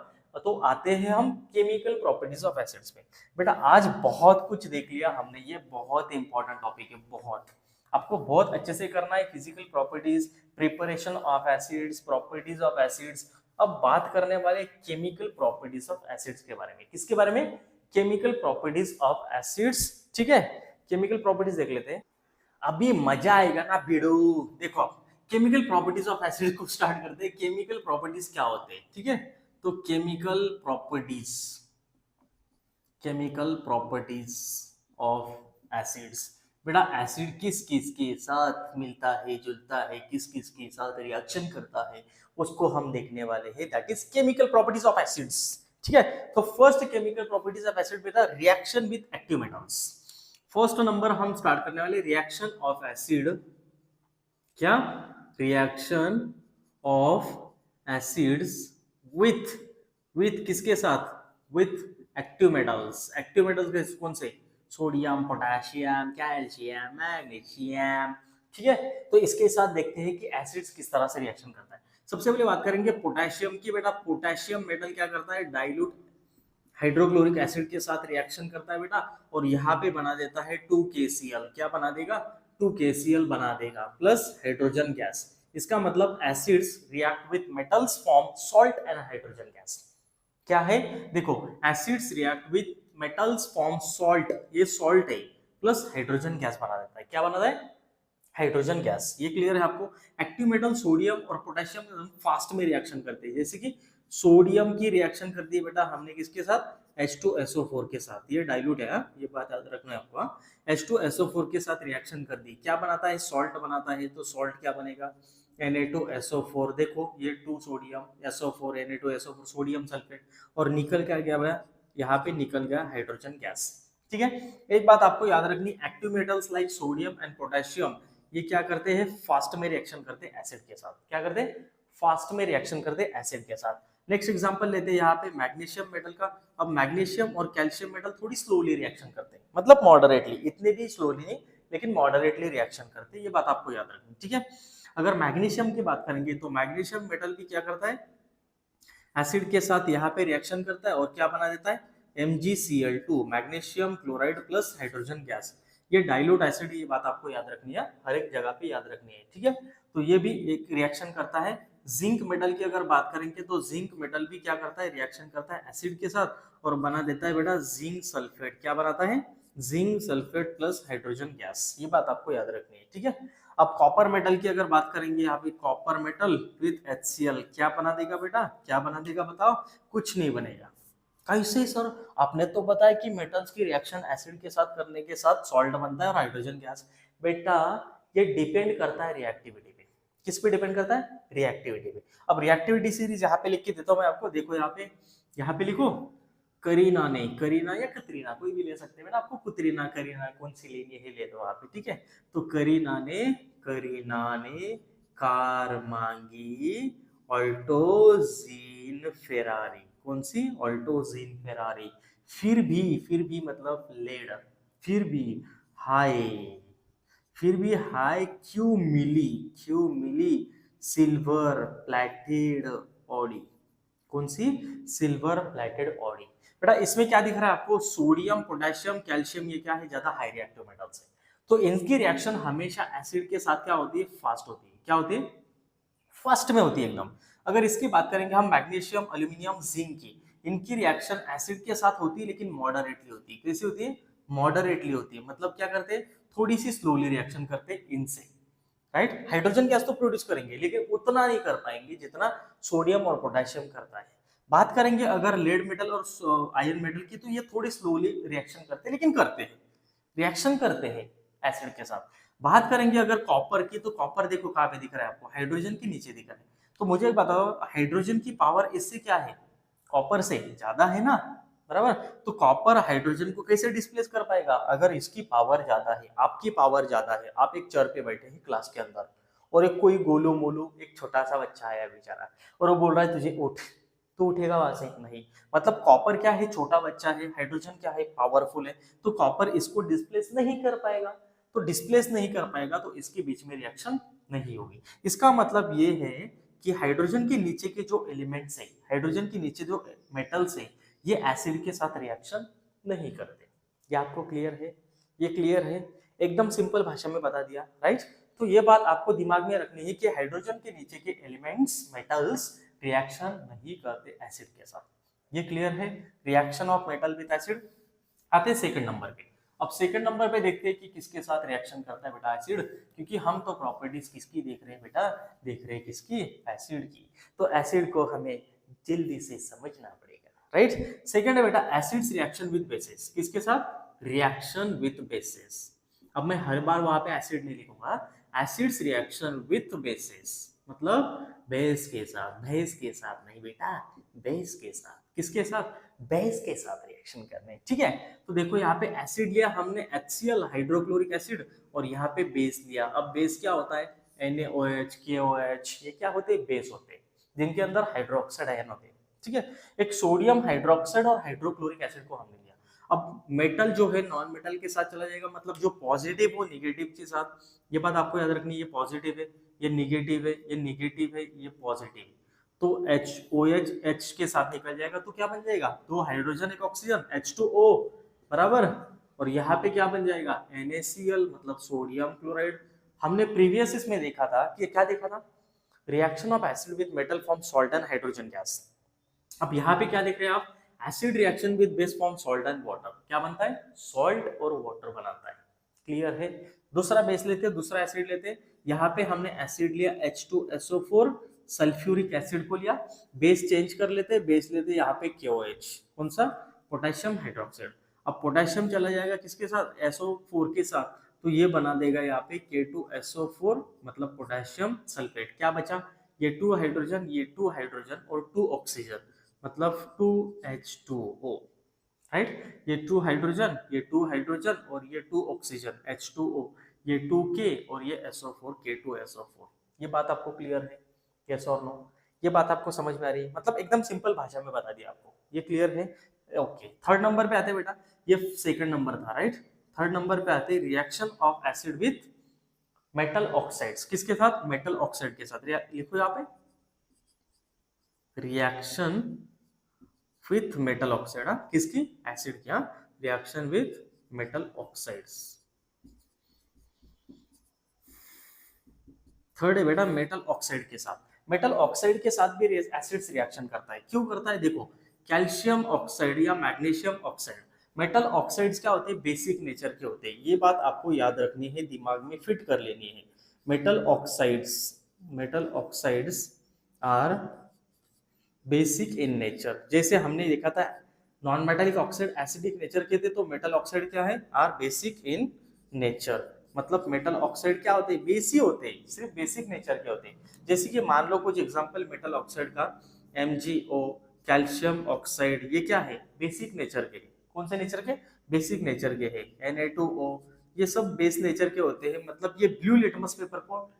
S1: तो आते हैं हम केमिकल प्रॉपर्टीज ऑफ एसिड्स पे। बेटा आज बहुत कुछ देख लिया हमने, ये बहुत इंपॉर्टेंट टॉपिक है, बहुत आपको बहुत अच्छे से करना है, physical properties, preparation of acids, properties of acids. अब बात करने वाले केमिकल प्रॉपर्टीज ऑफ एसिड्स के बारे में, किसके बारे में, केमिकल प्रॉपर्टीज ऑफ एसिड्स, ठीक है, केमिकल प्रॉपर्टीज देख लेते हैं, अभी मजा आएगा ना भिड़ो। देखो केमिकल प्रॉपर्टीज ऑफ एसिड को स्टार्ट करते हैं, केमिकल प्रॉपर्टीज क्या होते हैं, ठीक है। तो chemical properties, chemical properties of acids, बेटा एसिड किस किस के साथ मिलता है, जुलता है, किस किस के साथ रिएक्शन करता है, उसको हम देखने वाले हैं, that is chemical properties of acids, ठीक है। तो first chemical properties of acid बेटा, reaction with active metals. First number हम स्टार्ट करने वाले, रिएक्शन ऑफ एसिड, क्या, reaction of acids with, with किसके साथ, with active metals, active metals कौन से, सोडियम, पोटेशियम, कैल्शियम, मैग्नीशियम, ठीक है। तो इसके साथ देखते हैं कि एसिड्स किस तरह से रिएक्शन करता है। सबसे पहले बात करेंगे पोटेशियम की, बेटा पोटेशियम मेटल क्या करता है, डाइल्यूट हाइड्रोक्लोरिक एसिड के साथ रिएक्शन करता है बेटा, और यहाँ पे बना देता है 2KCl, क्या बना देगा, 2KCl बना देगा, प्लस हाइड्रोजन गैस। इसका मतलब acids react with metals form salt and hydrogen gas. क्या है, देखो acids react with metals form salt, ये सॉल्ट है, प्लस हाइड्रोजन गैस बना देता है, क्या बनाता है, हाइड्रोजन गैस। ये क्लियर है आपको। एक्टिव मेटल सोडियम और पोटेशियम फास्ट में रिएक्शन करते हैं, जैसे कि सोडियम की रिएक्शन कर दी बेटा हमने किसके साथ, H2SO4 के साथ, ये डाइल्यूट है, ये बात याद रखना है आपको। H2SO4 के साथ रिएक्शन कर दी, क्या बनाता है, सॉल्ट बनाता है, तो सॉल्ट क्या बनेगा, Na2SO4, देखो ये 2 sodium SO4 Na2SO4 sodium sulphate, और निकल क्या गया भैया, यहाँ पे निकल गया हाइड्रोजन गैस, ठीक है। एक बात आपको याद रखनी, active metals like sodium and potassium ये क्या करते हैं, फास्ट में रिएक्शन करते हैं एसिड के साथ, क्या करते हैं, फास्ट में रिएक्शन करते हैं एसिड के साथ। नेक्स्ट एग्जांपल लेते हैं यहाँ पे मैग्नीशियम मेटल का। अब मैग्नीशियम और कैल्शियम मेटल थोड़ी स्लोली रिएक्शन करते हैं, मतलब मॉडरेटली, इतने भी स्लोली नहीं, लेकिन मॉडरेटली रिएक्शन करते हैं, ये बात आपको याद रखनी, ठीक है। अगर मैग्नीशियम की बात करेंगे तो मैग्नीशियम मेटल भी क्या करता है, एसिड के साथ यहाँ पे रिएक्शन करता है और क्या बना देता है, MgCl2, magnesium chloride plus hydrogen gas. ये डाइल्यूट एसिड, ये बात आपको याद रखनी है, हर एक जगह पे याद रखनी है, ठीक है। तो ये भी एक रिएक्शन करता है। जिंक मेटल की अगर बात करेंगे तो जिंक मेटल भी क्या करता है, रिएक्शन करता है एसिड के साथ और बना देता है बेटा जिंक सल्फेट। क्या बनाता है, zinc sulphate plus hydrogen gas, ये बात आपको याद रखनी है, ठीक है। अब कॉपर मेटल की अगर बात करेंगे, यहाँ पे कॉपर मेटल विथ HCl क्या बना देगा बेटा, क्या बना देगा बताओ, कुछ नहीं बनेगा। कैसे सर, आपने तो बताया कि मेटल्स की रिएक्शन एसिड के साथ करने के साथ सॉल्ट बनता है और हाइड्रोजन गैस। बेटा ये डिपेंड करता है रिएक्टिविटी पे। किस पे डिपेंड करता है, रिएक्टिविटी पे। अब रिएक्टिविटी सीरीज यहाँ पे लिख के देता हूँ मैं आपको, देखो यहाँ पे लिखो, करीना ने, करीना या कतरीना कोई भी ले सकते हैं बेटा, आपको कुतरीना करीना कौन सी लेनी है ले दो आप, ठीक है। तो करीना ने कार मांगी ऑल्टोजीन फेरारी, कौन सी, ऑल्टोजीन फेरारी। फिर भी मतलब लेड, फिर भी हाय, फिर भी हाय क्यों मिली सिल्वर प्लेटेड ऑडी, कौन सी, सिल्वर प्लेटेड ऑडी। बेटा इसमें क्या दिख रहा है आपको, सोडियम पोटेशियम कैल्शियम, ये क्या है, ज्यादा हाई रिएक्टिव मेटल्स है। तो इनकी रिएक्शन हमेशा एसिड के साथ क्या होती है, फास्ट होती है। क्या होती है, फर्स्ट में होती है एकदम। अगर इसकी बात करेंगे हम मैग्नीशियम एल्यूमिनियम जिंक की, इनकी रिएक्शन एसिड के साथ होती है लेकिन मॉडरेटली होती है। कैसी होती है, मॉडरेटली होती है। मतलब क्या करते हैं, थोड़ी सी स्लोली रिएक्शन करते हैं इनसे, राइट। हाइड्रोजन गैस तो प्रोड्यूस करेंगे लेकिन उतना नहीं कर पाएंगे जितना सोडियम और पोटेशियम करता है। बात करेंगे अगर लेड मेटल और आयरन मेटल की, तो ये थोड़ी स्लोली रिएक्शन करते हैं लेकिन करते हैं, रिएक्शन करते हैं एसिड के साथ। बात करेंगे अगर कॉपर की, तो कॉपर देखो कहाँ पे दिख रहा है आपको, हाइड्रोजन के नीचे दिख रहा है। तो मुझे बताओ हाइड्रोजन की पावर इससे क्या है, कॉपर से ज्यादा है ना, बराबर। तो कॉपर हाइड्रोजन को कैसे डिस्प्लेस कर पाएगा, अगर इसकी पावर ज्यादा है, आपकी पावर ज्यादा है, आप एक चेयर पे बैठे हैं क्लास के अंदर और एक कोई गोलू मोलू एक छोटा सा बच्चा आया बेचारा और वो बोल रहा है तुझे उठ, तो उठेगा वहां से नहीं। मतलब कॉपर क्या है, छोटा बच्चा है, हाइड्रोजन क्या है, पावरफुल है। तो कॉपर इसको डिस्प्लेस नहीं कर पाएगा, तो डिस्प्लेस नहीं कर पाएगा तो इसके बीच में रिएक्शन नहीं होगी। इसका मतलब ये है कि हाइड्रोजन के नीचे के जो एलिमेंट्स है, हाइड्रोजन के नीचे जो मेटल्स है, ये एसिड के साथ रिएक्शन नहीं करते। ये आपको क्लियर है, ये क्लियर है, एकदम सिंपल भाषा में बता दिया, राइट। तो ये बात आपको दिमाग में रखनी है कि हाइड्रोजन के नीचे के एलिमेंट्स मेटल्स रिएक्शन नहीं करते एसिड के साथ। ये क्लियर है, reaction of metal with acid. आते हैं सेकंड नंबर पे। अब सेकंड नंबर पे देखते हैं कि किसके साथ रिएक्शन करता है बेटा एसिड, क्योंकि हम तो प्रॉपर्टीज किसकी देख रहे हैं बेटा, देख रहे हैं किसकी, एसिड की। तो एसिड को हमें जल्दी से समझना पड़ेगा, राइट। सेकंड है बेटा एसिड्स रिएक्शन विद बेसिस, किसके साथ, रिएक्शन विद बेसिस। अब मैं हर बार वहां पे एसिड नहीं लिखूंगा, एसिड्स रिएक्शन विद बेसिस मतलब बेस के साथ, बेस के साथ नहीं बेटा, बेस के साथ। किसके साथ, बेस के साथ रिएक्शन करने, ठीक है। तो देखो यहाँ पे एसिड लिया हमने HCl हाइड्रोक्लोरिक एसिड और यहाँ पे बेस लिया। अब बेस क्या होता है, NaOH KOH, ये क्या होते हैं, बेस होते हैं जिनके अंदर हाइड्रोक्साइड आयन होते हैं, ठीक है। एक सोडियम हाइड्रोक्साइड और हाइड्रोक्लोरिक एसिड को हमने लिया। अब मेटल जो है नॉन मेटल के साथ चला जाएगा, मतलब जो पॉजिटिव वो निगेटिव के साथ। ये बात आपको याद रखनी है, ये पॉजिटिव है, ये निगेटिव है, ये निगेटिव है, ये पॉजिटिव। तो HOH H के साथ निकल जाएगा तो क्या बन जाएगा, दो हाइड्रोजन एक ऑक्सीजन H2O, बराबर। और यहाँ पे क्या बन जाएगा, NaCl मतलब सोडियम क्लोराइड। हमने प्रीवियस इसमें देखा था कि क्या देखा था, reaction of acid with metal form salt and hydrogen gas. अब यहाँ पे क्या देख रहे हैं आप, acid reaction with base form salt and water, क्या बनता है, सॉल्ट और वाटर बनाता है। क्लियर है। दूसरा बेस लेते हैं, दूसरा एसिड लेते हैं। यहाँ पे हमने एसिड लिया H2SO4, सल्फ्यूरिक एसिड को लिया। बेस चेंज कर लेते हैं, बेस लेते हैं यहाँ पे KOH, कौन सा, पोटेशियम हाइड्रोक्साइड। अब पोटेशियम चला जाएगा किसके साथ, SO4 के साथ, तो ये बना देगा यहाँ पे K2SO4 मतलब पोटेशियम सल्फेट। क्या बचा, ये 2 हाइड्रोजन, ये 2 हाइड्रोजन और 2 ऑक्सीजन मतलब 2H2O, राइट। ये 2 हाइड्रोजन, ये 2 हाइड्रोजन और ये 2 ऑक्सीजन H2O, ये 2K और ये SO4 K2SO4। ये बात आपको क्लियर है, यस और नो, ये बात आपको समझ में आ रही है, मतलब एकदम सिंपल भाषा में बता दिया आपको, ये क्लियर है। ओके, थर्ड नंबर पे आते हैं बेटा, ये सेकंड नंबर था, राइट। थर्ड नंबर पे आते हैं reaction of acid with metal oxides, किसके साथ, मेटल ऑक्साइड के साथ। लिखो यहाँ पे, रिएक्शन विथ मेटल ऑक्साइड, किसकी, एसिड की, reaction with metal oxides. Third है बेटा मेटल ऑक्साइड के साथ। मेटल ऑक्साइड के साथ भी एसिड्स रिएक्शन करता है। क्यों करता है? देखो, कैल्शियम ऑक्साइड या मैग्नीशियम ऑक्साइड, मेटल ऑक्साइड्स क्या होते हैं? बेसिक नेचर के होते हैं। ये बात आपको याद रखनी है, दिमाग में फिट कर लेनी है। Metal oxides are basic in nature. जैसे हमने देखा था non metallic oxide acidic nature के थे, तो मेटल ऑक्साइड क्या है? Are basic in nature. मतलब मेटल ऑक्साइड क्या होते हैं? बेसिक होते हैं, सिर्फ बेसिक नेचर के होते हैं। जैसे कि मान लो कुछ एग्जांपल मेटल ऑक्साइड का, MgO, कैल्शियम ऑक्साइड, ये क्या है? बेसिक नेचर के। कौन से नेचर के? बेसिक नेचर के है। Na2O, ये सब बेस नेचर के होते हैं। मतलब ये ब्लू लिटमस पेपर को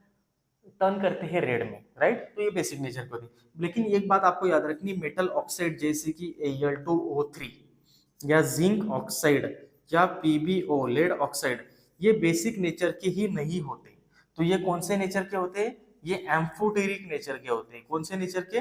S1: टर्न करते हैं रेड में, राइट? तो ये बेसिक नेचर को थी। लेकिन एक बात आपको याद रखनी, मेटल ऑक्साइड जैसे कि Al2O3 या जिंक ऑक्साइड या PbO, लेड ऑक्साइड, ये बेसिक नेचर के ही नहीं होते। तो ये कौन से नेचर के होते हैं? ये एम्फोटेरिक नेचर के होते हैं। कौन से नेचर के?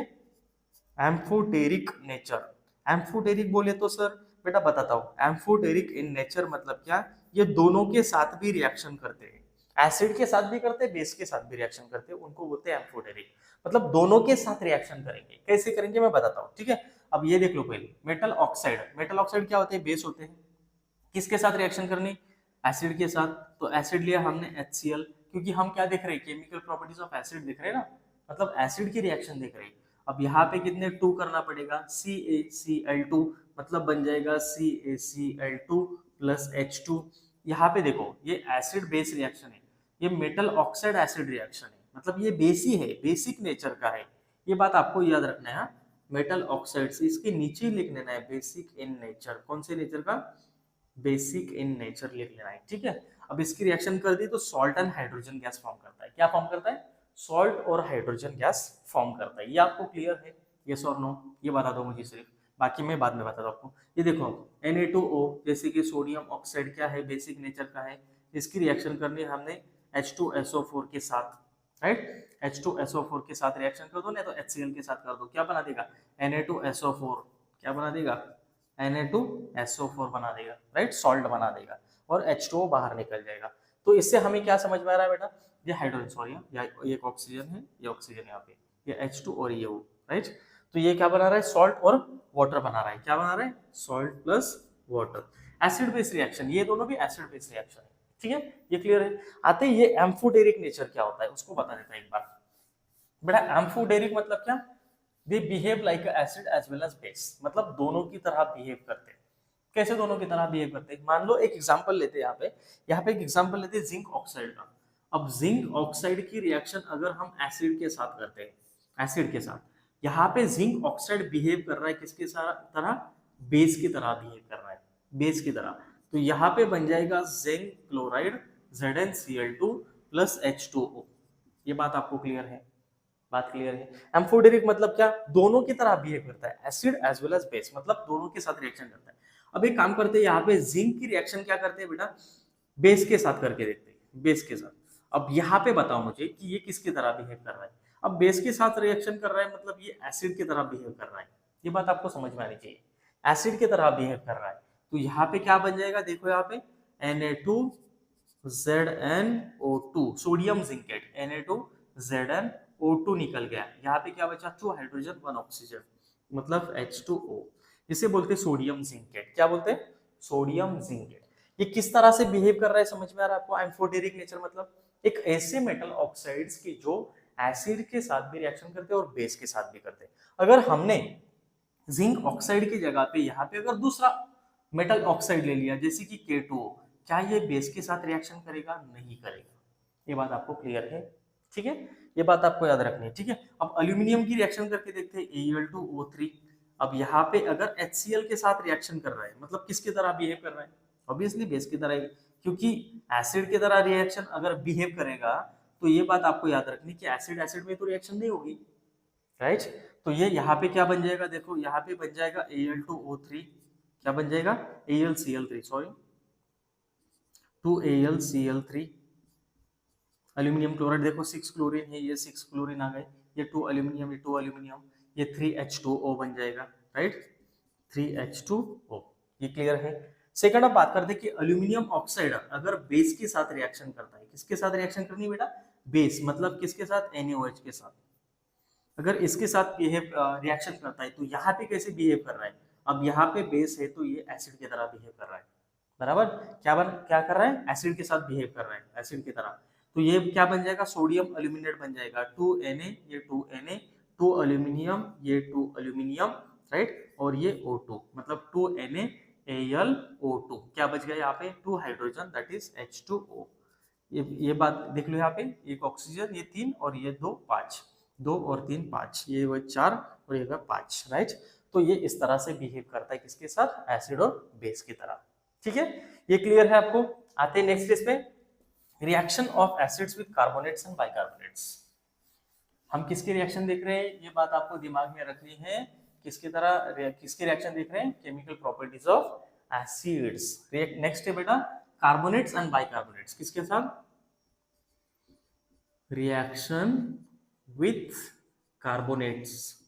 S1: Amphoteric nature. एम्फोटेरिक बोले तो सर बेटा बताता हूँ, एम्फोटेरिक इन नेचर मतलब क्या? ये दोनों के साथ भी रिएक्शन करते हैं, एसिड के साथ भी करते हैं, बेस के साथ भी रिएक्शन करते हैं, उनको बोलते हैं एम्फोटेरिक। मतलब दोनों के साथ रिएक्शन करेंगे। कैसे करेंगे मैं बताता हूँ, ठीक है? अब ये देख लो पहले, मेटल ऑक्साइड, मेटल ऑक्साइड क्या होते हैं? बेस होते हैं। किसके साथ रिएक्शन करनी? एसिड के साथ। तो एसिड लिया हमने HCl, क्योंकि हम क्या देख रहे हैं? केमिकल प्रॉपर्टीज ऑफ एसिड देख रहे हैं ना, मतलब एसिड की रिएक्शन देख रहे हैं। अब यहाँ पे कितने 2 करना पड़ेगा? CaCl2, मतलब बन जाएगा CaCl2 प्लस H2। यहाँ पे देखो, ये एसिड बेस रिएक्शन है, ये मेटल ऑक्साइड एसिड रिएक्शन है, मतलब ये बेसी है, बेसिक नेचर का है। ये बात आपको याद रखना है। मेटल ऑक्साइड से इसके नीचे ही लिख लेना है, बेसिक इन नेचर। कौन से नेचर का? बेसिक इन नेचर लिख लेना है, ठीक है? अब इसकी रिएक्शन कर दी तो salt and hydrogen gas form करता है। क्या फॉर्म करता है? सॉल्ट और हाइड्रोजन गैस फॉर्म करता है। ये आपको क्लियर है? यस और नो? ये बता दो मुझे सिर्फ, बाकी मैं बाद में बता दूं आपको। ये देखो, Na2O जैसे कि सोडियम ऑक्साइड क्या है? बेसिक नेचर का है। इसकी रिएक्शन करनी है हमने H2SO4 के साथ, राइट? H2SO4 के साथ रिएक्शन कर दो, नहीं तो HCl के साथ कर दो। क्या बना देगा? Na2SO4। क्या बना देगा? Na2SO4 बना देगा, राइट? सॉल्ट बना देगा और H2O बाहर निकल जाएगा। तो इससे हमें क्या समझ में आ रहा है बेटा? ये हाइड्रोजन, सॉरी, ये एक ऑक्सीजन है, ये ऑक्सीजन यहाँ पे, ये H2 और ये O, राइट? तो ये क्या बना रहा है? सॉल्ट और वाटर बना रहा है। क्या बना रहा है? Salt plus water. Acid base reaction, ये दोनों भी एसिड बेस रिएक्शन है, ठीक है? ये क्लियर है? आते ही ये एम्फोटेरिक नेचर क्या होता है उसको बता देता है एक बार। बेटा एम्फोटेरिक मतलब क्या? They behave like acid as well as base, मतलब दोनों की तरह बिहेव करते हैं। कैसे दोनों की तरह बिहेव करते हैं? मान लो एक एग्जांपल लेते हैं, यहाँ पे एक एग्जांपल लेते हैं जिंक ऑक्साइड का। अब जिंक ऑक्साइड की रिएक्शन अगर हम एसिड के साथ करते हैं, एसिड के साथ, यहाँ पे जिंक ऑक्साइड बिहेव कर रहा है किसके तरह? बेस की तरह बिहेव कर रहा है, बेस की तरह। तो यहाँ पे बन जाएगा zinc chloride ZnCl2 plus H2O। ये बात आपको क्लियर है? बात क्लियर है? एम्फोटेरिक मतलब क्या? दोनों की तरह बिहेव करता है, acid as well as base, मतलब दोनों के साथ रिएक्शन करता है। अब एक काम करते हैं, यहाँ पे जिंक की रिएक्शन क्या करते हैं बेटा? बेस के साथ करके देखते हैं, बेस के साथ। अब यहाँ पे बताओ मुझे कि ये किसकी तरह बिहेव कर रहा है? अब बेस के साथ रिएक्शन कर रहा है, मतलब ये एसिड की तरह बिहेव कर रहा है। ये बात आपको समझ में आनी चाहिए, एसिड की तरह बिहेव कर रहा है। तो यहाँ पे क्या बन जाएगा? देखो यहाँ पे Na2ZnO2, सोडियम जिंकेट, Na2ZnO2 निकल गया। यहाँ पे क्या बचा? 2 हाइड्रोजन 1 ऑक्सीजन, मतलब H2O। इसे बोलते हैं सोडियम जिंकेट। क्या बोलते हैं? Sodium zincate. ये किस तरह से बिहेव कर रहा है समझ में आ रहा है आपको? एम्फोटेरिक नेचर मतलब एक ऐसे मेटल ऑक्साइड्स की जो एसिड के साथ भी रिएक्शन करते हैं और बेस के साथ भी करते हैं। अगर हमने जिंक ऑक्साइड की जगह पे यहाँ पे अगर दूसरा मेटल ऑक्साइड ले लिया जैसे कि K2O, क्या ये बेस के साथ रिएक्शन करेगा? नहीं करेगा। ये बात आपको क्लियर है? ठीक है, ये बात आपको याद रखनी है, ठीक है? अब एल्यूमिनियम की रिएक्शन करके देखते हैं, Al2O3। अब यहाँ पे अगर HCl के साथ रिएक्शन कर रहा है, मतलब किसकी तरह बिहेव कर रहा है? ऑब्वियसली बेस की तरह ही, क्योंकि एसिड की तरह रिएक्शन अगर बिहेव करेगा तो ये बात आपको याद रखनी कि एसिड एसिड में तो रिएक्शन नहीं होगी, राइट? तो ये यहाँ पे क्या बन जाएगा? देखो यहाँ पे बन जाएगा Al2O3। क्या बन जाएगा? AlCl3, sorry, 2AlCl3। Aluminium chloride देखो 6 क्लोरीन है, ये 6 क्लोरीन आ गए, ये 2 एल्यूमिनियम, ये 2 एल्यूमिनियम, ये 3H2O बन जाएगा, राइट? 3H2O। ये क्लियर है? सेकंड अब बात करते हैं कि एल्यूमिनियम ऑक्साइड अगर बेस के साथ रिएक्शन करता है, किसके साथ रिएक्शन करनी है बेटा? बेस मतलब किसके साथ, NaOH के साथ। अगर इसके साथ बिहेव रिएक्शन करता है तो यहाँ पे कैसे बिहेव कर रहा है, अब यहाँ पे बेस है तो ये एसिड की तरह बिहेव कर रहा है, बराबर। क्या कर रहा है, एसिड के साथ बिहेव कर रहा है, एसिड की तरह। तो ये क्या बन जाएगा, सोडियम एल्यूमिनेट बन जाएगा, 2Na, ये 2Na, 2 एल्यूमिनियम, ये 2 एल्यूमिनियम, राइट, और ये O2 मतलब 2NaAlO2, क्या बच गया यहाँ पे, 2 हाइड्रोजन, दैट इज H2O। ये बात देख लो यहाँ पे, एक ऑक्सीजन, ये 3 और ये 2 5, 2 और 3 5, ये वो 4 और ये 5, राइट। तो ये इस तरह से बिहेव करता है किसके साथ, एसिड और बेस की तरह, ठीक है। ये क्लियर है आपको। आते हैं नेक्स्ट इस पे, reaction of acids with carbonates and bicarbonates. हम किसके रिएक्शन देख रहे हैं, ये बात आपको दिमाग में रखनी है, किसकी तरह, किसके रिएक्शन देख रहे हैं, chemical properties of acids. Next है बेटा कार्बोनेट्स एंड बाइकार्बोनेट्स, किसके साथ, reaction with carbonates,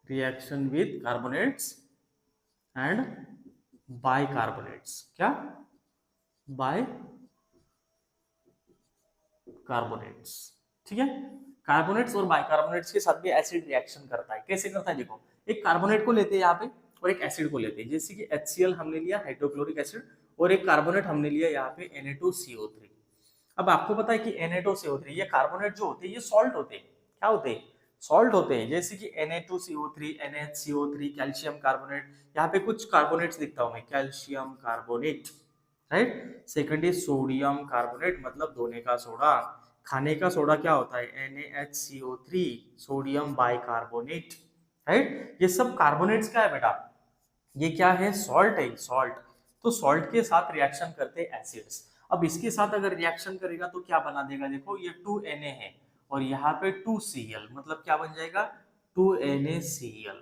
S1: reaction with carbonates and bicarbonates, क्या, बाय कार्बोनेट्स, ठीक है। कार्बोनेट्स और बाइकार्बोनेट्स के साथ भी एसिड रिएक्शन करता है, कैसे करता है देखो, एक कार्बोनेट को लेते हैं यहाँ पे और एक एसिड को लेते हैं, जैसे कि HCl हमने लिया, हाइड्रोक्लोरिक एसिड, और एक कार्बोनेट हमने लिया यहाँ पे Na2CO3। अब आपको पता है कि Na2CO3 ये कार्बोनेट जो होते हैं ये सॉल्ट होते हैं, क्या होते हैं, सॉल्ट होते हैं, जैसे कि Na2CO3, NaHCO3, कैल्शियम कार्बोनेट, यहाँ पे कुछ कार्बोनेट्स दिखता हूँ मैं, calcium carbonate, right. Second is sodium carbonate मतलब धोने का सोडा, खाने का सोडा क्या होता है, NaHCO3, सोडियम बाइकार्बोनेट, राइट। ये सब कार्बोनेट्स क्या है बेटा, ये क्या है, सॉल्ट है, सॉल्ट। तो सॉल्ट के साथ रिएक्शन करते हैं एसिड्स। अब इसके साथ अगर रिएक्शन करेगा तो क्या बना देगा, देखो ये 2Na है और यहाँ पे 2Cl, मतलब क्या बन जाएगा, 2NaCl,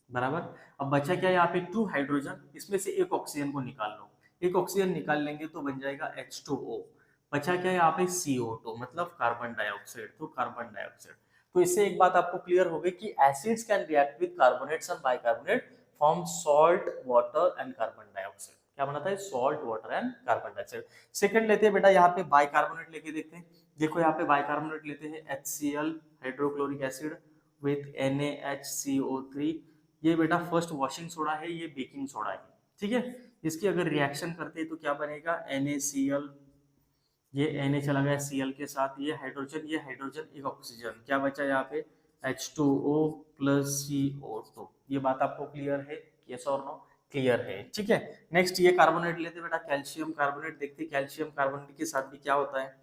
S1: बराबर। अब बचा क्या यहाँ पे, 2 हाइड्रोजन, इसमें से एक ऑक्सीजन को निकाल लो, एक ऑक्सीजन निकाल लेंगे तो बन जाएगा H2O। बचा क्या यहाँ पे, CO2 मतलब कार्बन डाइऑक्साइड, तो कार्बन डाइऑक्साइड। तो इससे एक बात आपको क्लियर हो गई कि acids can react with carbonates and bicarbonate, form salt, water and carbon dioxide. क्या बनाता है, salt, water and carbon dioxide. Second लेते हैं बेटा यहाँ पे बाइकार्बोनेट लेके देखते हैं। देखो यहाँ पे बाइकार्बोनेट लेते हैं, HCl hydrochloric acid with NaHCO3। ये बेटा फर्स्ट वॉशिंग सोडा है, ये बेकिंग सोडा है, ठीक है। इसकी अगर रिएक्शन करते हैं तो क्या बनेगा, NaCl, ये Na चला गया Cl के साथ, ये हाइड्रोजन, एक ऑक्सीजन, क्या बचा यहाँ पे, H2O प्लस CO2। ये बात आपको क्लियर है, यस और नो, क्लियर है, ठीक है। नेक्स्ट ये कार्बोनेट लेते बेटा, कैल्शियम कार्बोनेट, देखते कैल्शियम कार्बोनेट के साथ भी क्या होता है,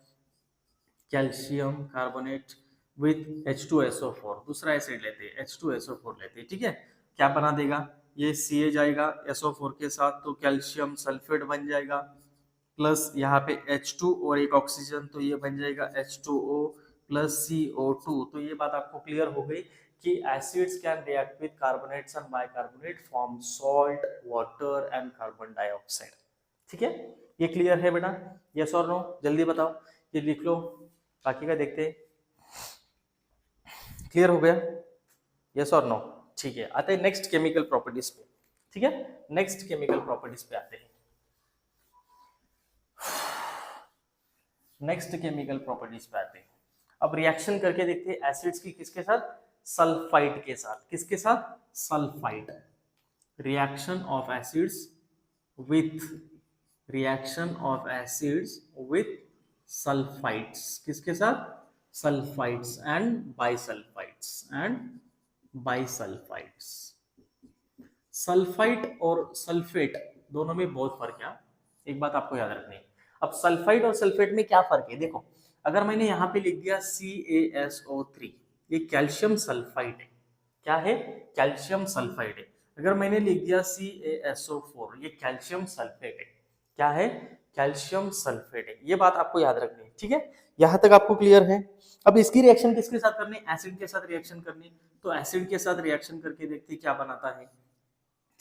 S1: कैल्शियम कार्बोनेट विथ H2SO4, दूसरा एसिड लेते हैं, H2SO4 लेते हैं, ठीक है। क्या बना देगा, ये Ca जाएगा SO4 के साथ तो कैल्शियम सल्फेट बन जाएगा, प्लस यहाँ पे H2 और एक ऑक्सीजन, तो ये बन जाएगा H2O प्लस CO2। तो ये बात आपको क्लियर हो गई कि acids can react with carbonates and bicarbonate, form salt, water and carbon dioxide, ठीक है। ये क्लियर है बेटा, यस और नो, जल्दी बताओ, ये लिख लो, बाकी का देखते हैं। क्लियर हो गया, यस और नो, ठीक है। आते हैं नेक्स्ट केमिकल प्रॉपर्टीज पे, ठीक है। नेक्स्ट केमिकल प्रॉपर्टीज पे आते हैं, नेक्स्ट केमिकल प्रॉपर्टीज पे आते हैं। अब रिएक्शन करके देखते हैं एसिड्स की, किसके साथ, सल्फाइड के साथ, किसके साथ, sulphide. Reaction of acids with, reaction of acids with sulphides, किसके साथ, सल्फाइड्स एंड बाइसल्फाइड्स, सल्फाइड और सल्फेट दोनों में बहुत फर्क है, एक बात आपको याद रखनी है। अब सल्फाइड और सल्फेट में क्या फर्क है, देखो अगर मैंने यहाँ पे लिख दिया CaSO3, ये कैल्शियम सल्फाइड है, क्या है, कैल्शियम सल्फाइड है। अगर मैंने लिख दिया CaSO4, ये कैल्शियम सल्फेट है, क्या है, कैल्शियम सल्फेट है। ये बात आपको याद रखनी है, ठीक है। यहाँ तक आपको क्लियर है। अब इसकी रिएक्शन किसके साथ करनी, एसिड के साथ रिएक्शन करनी, तो एसिड के साथ रिएक्शन करके देखते क्या बनाता है,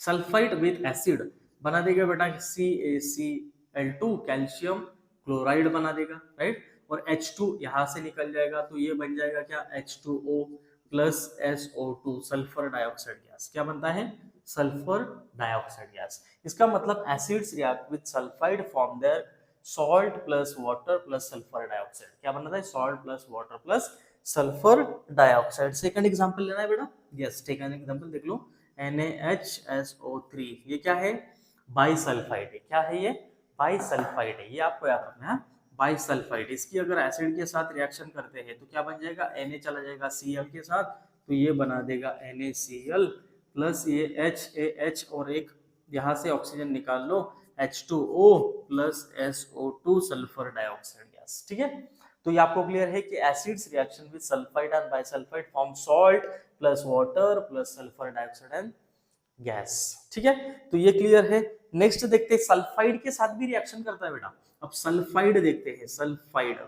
S1: सल्फाइड विथ एसिड बना देगा बेटा CaCl2, कैल्शियम क्लोराइड बना देगा, राइट। और H2 यहां से निकल जाएगा तो ये बन जाएगा क्या, H2O plus SO2, sulphur dioxide gas, क्या बनता है, सल्फर डाइऑक्साइड गैस। इसका मतलब acids react with sulphide form their salt plus water plus sulphur dioxide. क्या बना था? Salt plus water plus sulphur dioxide. Second example लेना है बेटा। यस, सेकंड एग्जांपल देख लो, NaHSO3। ये क्या है? बाइसल्फाइड है। क्या है ये? बाइसल्फाइड है। ये आपको याद रखना है, बाइसल्फाइड। इसकी अगर एसिड के साथ रिएक्शन करते हैं तो क्या बन जाएगा? Na चला जाएगा Cl के साथ, तो ये बना देगा NaCl प्लस ये HAH और एक यहाँ से ऑक्सीजन निकाल लो, H2O plus SO2 sulphur dioxide gas. ठीक है, तो ये आपको क्लियर है कि acids reaction with sulphide and bisulphide form salt plus water plus sulphur dioxide and gas. ठीक है, तो ये क्लियर है। नेक्स्ट देखते हैं, सल्फाइड के साथ भी रिएक्शन करता है बेटा। अब सल्फाइड देखते हैं, sulphide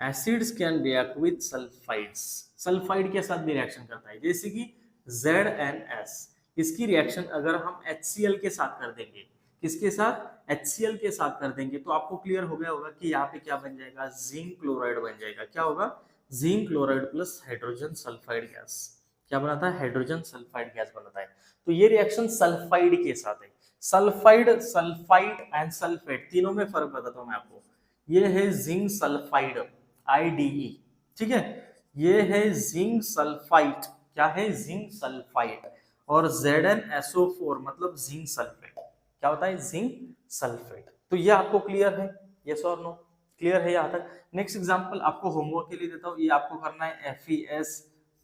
S1: acids can react with sulphides. Sulphide के साथ भी रिएक्शन करता है, जैसे कि ZnS। इसकी रिएक्शन अगर हम HCl के साथ कर देंगे, किसके साथ? HCl के साथ कर देंगे, तो आपको क्लियर हो गया होगा कि यहाँ पे क्या बन जाएगा? जिंक क्लोराइड बन जाएगा। क्या होगा? Zinc chloride plus hydrogen sulphide gas. क्या बनाता है? हाइड्रोजन सल्फाइड गैस बनाता है। तो ये रिएक्शन सल्फाइड के साथ है। सल्फाइड, सल्फाइड एंड सल्फेट तीनों में फर्क बताता हूं मैं आपको। ये है जिंक सल्फाइड, IDE। ठीक है, ये है जिंक सल्फाइड। क्या है? Zinc sulphide. और ZnSO4 मतलब जिंक सल्फेट। क्या होता है? Zinc sulphate. तो ये आपको क्लियर है? यस और नो? क्लियर है यहाँ तक? नेक्स्ट एग्जांपल आपको होमवर्क के लिए देता हूँ। ये आपको करना है FeS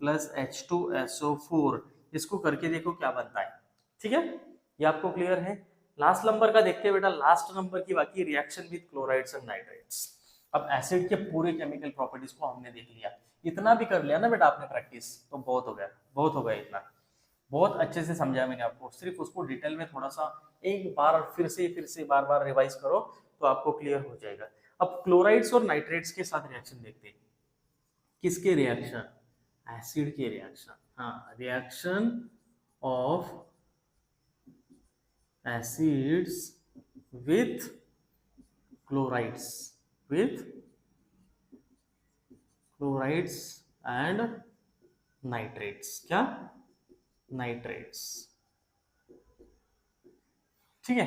S1: प्लस H2SO4। इसको करके देखो क्या बनता है। ठीक है, ये आपको क्लियर है? लास्ट नंबर का देखते हैं बेटा। लास्ट नंबर की बाकी reaction with chlorides and nitrates. अब एसिड के पूरे केमिकल प्रॉपर्टीज को हमने देख लिया। इतना भी कर लिया ना बेटा आपने प्रैक्टिस, तो बहुत हो गया, बहुत हो गया। इतना बहुत अच्छे से समझाया मैंने आपको। सिर्फ उसको डिटेल में थोड़ा सा एक बार फिर से बार बार रिवाइज करो तो आपको क्लियर हो जाएगा। अब क्लोराइड्स और नाइट्रेट्स के साथ रिएक्शन देखते हैं। किसके रिएक्शन? एसिड के रिएक्शन। हाँ, reaction of acids with chlorides, with chlorides and nitrates. क्या? नाइट्रेट्स। ठीक है,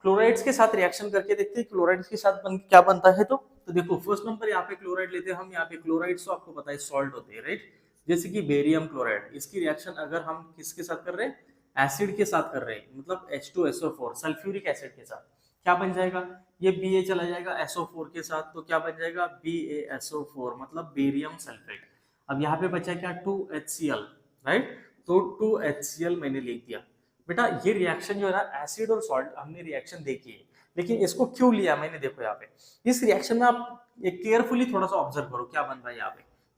S1: क्लोराइड्स के साथ रिएक्शन करके देखते हैं क्लोराइड्स के साथ क्या बनता है। तो देखो, फर्स्ट नंबर यहाँ पे क्लोराइड लेते हैं हम। यहाँ पे क्लोराइड्स तो आपको पता है सॉल्ट होते हैं, राइट? जैसे कि बेरियम क्लोराइड, इसकी रिएक्शन अगर हम किसके साथ कर रहे हैं? एसिड के साथ कर रहे हैं, मतलब H2SO4 सल्फ्यूरिक एसिड के साथ। क्या बन जाएगा? ये Ba चला जाएगा SO4 के साथ, तो क्या बन जाएगा? BaSO4 मतलब बेरियम सल्फेट। अब यहाँ पे बचा क्या? 2HCl, right? तो 2HCl मैंने लिख दिया। बेटा ये रिएक्शन जो है ना, एसिड और सॉल्ट हमने रिएक्शन देखी है, लेकिन इसको क्यों लिया मैंने, देखो यहाँ पे इस रिएक्शन में आप एक केयरफुली थोड़ा सा ऑब्जर्व करो क्या बन रहा है।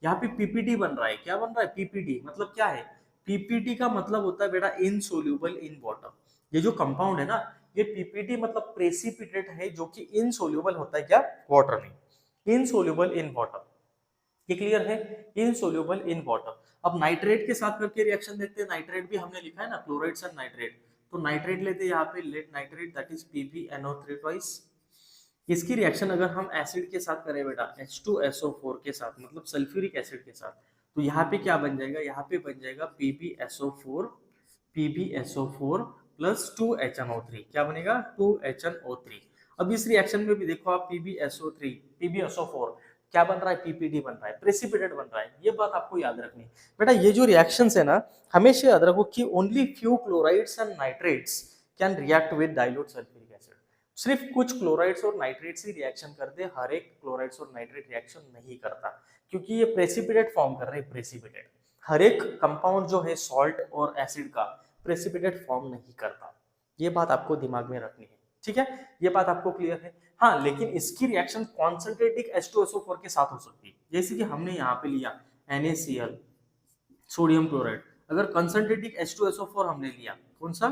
S1: यहाँ पे PPT बन रहा है। क्या बन रहा है? PPT मतलब क्या है? PPT का मतलब होता है बेटा इनसोल्यूबल इन वाटर। ये जो कंपाउंड है ना, ये PPT मतलब प्रेसिपिटेट है, जो कि इनसोल्यूबल होता है क्या? वाटर में, इनसोल्यूबल इन वाटर। ये क्लियर है? Insoluble in water. अब नाइट्रेट के साथ करके रिएक्शन देखते हैं। नाइट्रेट भी हमने लिखा है ना, क्लोराइड्स एंड नाइट्रेट। तो नाइट्रेट लेते हैं यहाँ पे, let nitrate that is PbNO3 twice. इसकी रिएक्शन अगर हम एसिड के साथ करें बेटा, H2SO4 के साथ मतलब सल्फ्यूरिक एसिड के साथ, तो यहाँ पे क्या बन जाएगा? यहाँ पे बन जाएगा PbSO4 प्लस 2HNO3। क्या बनेगा? 2HNO3। अब इस रिएक्शन में भी देखो आप, PbSO4 क्या बन रहा है? PPT बन रहा है, प्रेसिपिटेट बन रहा है। ये बात आपको याद रखनी बेटा। ये जो रिएक्शंस है ना, हमेशा याद रखो कि only few chlorides and nitrates can react with dilute sulphuric acid. सिर्फ कुछ क्लोराइड्स और नाइट्रेट्स ही रिएक्शन करते हैं, हर एक क्लोराइड्स और नाइट्रेट रिएक्शन नहीं करता, क्योंकि ये प्रेसिपिटेट फॉर्म कर रहे हैं। प्रेसिपिटेट हर एक कंपाउंड जो है सॉल्ट और एसिड का प्रेसिपिटेट फॉर्म नहीं करता। ये बात आपको दिमाग में रखनी है। ठीक है, ये बात आपको क्लियर है? हाँ, लेकिन इसकी रिएक्शन कॉन्सेंट्रेटिक H2SO4 के साथ हो सकती है, जैसे कि हमने यहाँ पे लिया NaCl सोडियम क्लोराइड। अगर कंसंट्रेटिक H2SO4 हमने लिया, कौन सा?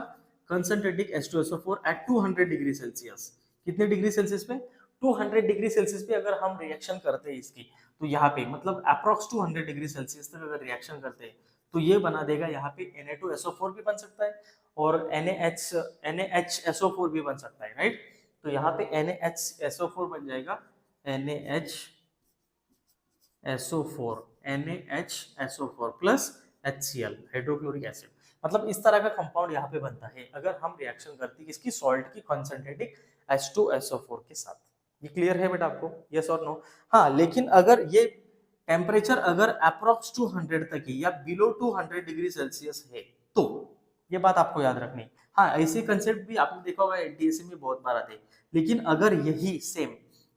S1: कंसंट्रेटिक H2SO4 एट 200 डिग्री सेल्सियस। कितने डिग्री सेल्सियस पे? 200 डिग्री सेल्सियस पे अगर हम रिएक्शन करते हैं इसकी, तो यहाँ पे मतलब अप्रॉक्स 200 डिग्री सेल्सियस तक अगर रिएक्शन करते हैं, तो ये बना देगा यहाँ पे Na2SO4 भी बन सकता है और NaHSO4 भी बन सकता है, राइट? तो यहाँ पे NaHSO4 बन जाएगा, NaHSO4 plus HCl hydrochloric acid. मतलब इस तरह का कंपाउंड यहाँ पे बनता है अगर हम रिएक्शन करते हैं इसकी सॉल्ट की कंसंट्रेटिक H2SO4 के साथ। ये क्लियर है बेटा आपको, यस और नो? हाँ, लेकिन अगर ये टेम्परेचर अगर अप्रोक्स 200 तक है या बिलो 200 डिग्री सेल्सियस है तो ये बात आपको याद रखनी। हाँ, ऐसे कंसेप्ट भी आपने देखा होगा एनटीएससी में बहुत बार आते हैं, लेकिन अगर यही सेम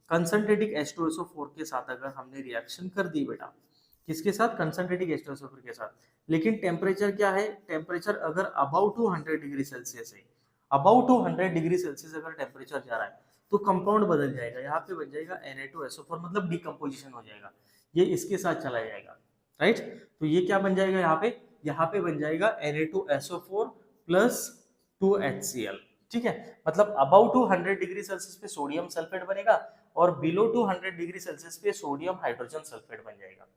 S1: कंसंट्रेटिक H2SO4 के साथ अगर हमने रिएक्शन कर दी बेटा, किसके साथ? कंसंट्रेटिक H2SO4 के साथ, लेकिन टेम्परेचर क्या है? टेम्परेचर अगर अबाउ 200 डिग्री सेल्सियस है, अबाउ 200 डिग्री सेल्सियस अगर टेम्परेचर जा रहा है तो कंपाउंड बदल जाएगा, यहाँ पे बन जाएगा Na2SO4, मतलब डिकम्पोजिशन हो जाएगा, ये इसके साथ चला जाएगा, राइट? तो ये क्या बन जाएगा यहाँ पे बन जाएगा Na2SO4 प्लस 2HCl, ठीक है? मतलब अबाउ 200 डिग्री सेल्सियस पे सोडियम सल्फेट बनेगा और बिलो 200 डिग्री सेल्सियस पे सोडियम हाइड्रोजन सल्फेट बन जाएगा।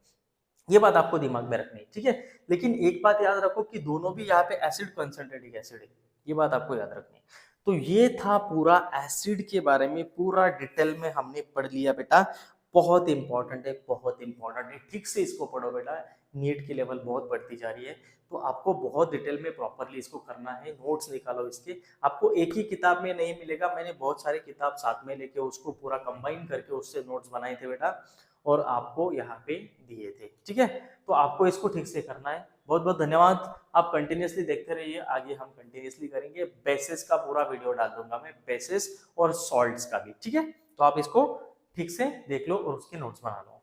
S1: ये बात आपको दिमाग में रखनी है, ठीक है? लेकिन एक बात याद रखो कि दोनों भी यहाँ पे एसिड कंसंट्रेटिक एसिड है, ये बात आपको याद रखनी है। तो ये था पूरा एसिड के बारे में, पूरा डिटेल में हमने पढ़ लिया बेटा। बहुत इंपॉर्टेंट है, बहुत इंपॉर्टेंट है, ठीक से इसको पढ़ो बेटा, नीट की लेवल बहुत बढ़ती जा रही है, तो आपको बहुत डिटेल में प्रॉपरली इसको करना है। नोट्स निकालो इसके, आपको एक ही किताब में नहीं मिलेगा, मैंने बहुत सारे किताब साथ में लेके उसको पूरा कंबाइन करके उससे नोट्स बनाए थे बेटा और आपको यहाँ पे दिए थे, ठीक है? तो आपको इसको ठीक से करना है। बहुत बहुत धन्यवाद, आप कंटिन्यूसली देखते रहिए, आगे हम कंटिन्यूसली करेंगे। बेसिस का पूरा वीडियो डाल दूंगा मैं, बेसिस और सॉल्ट्स का भी, ठीक है? तो आप इसको ठीक से देख लो और उसके नोट्स बना लो।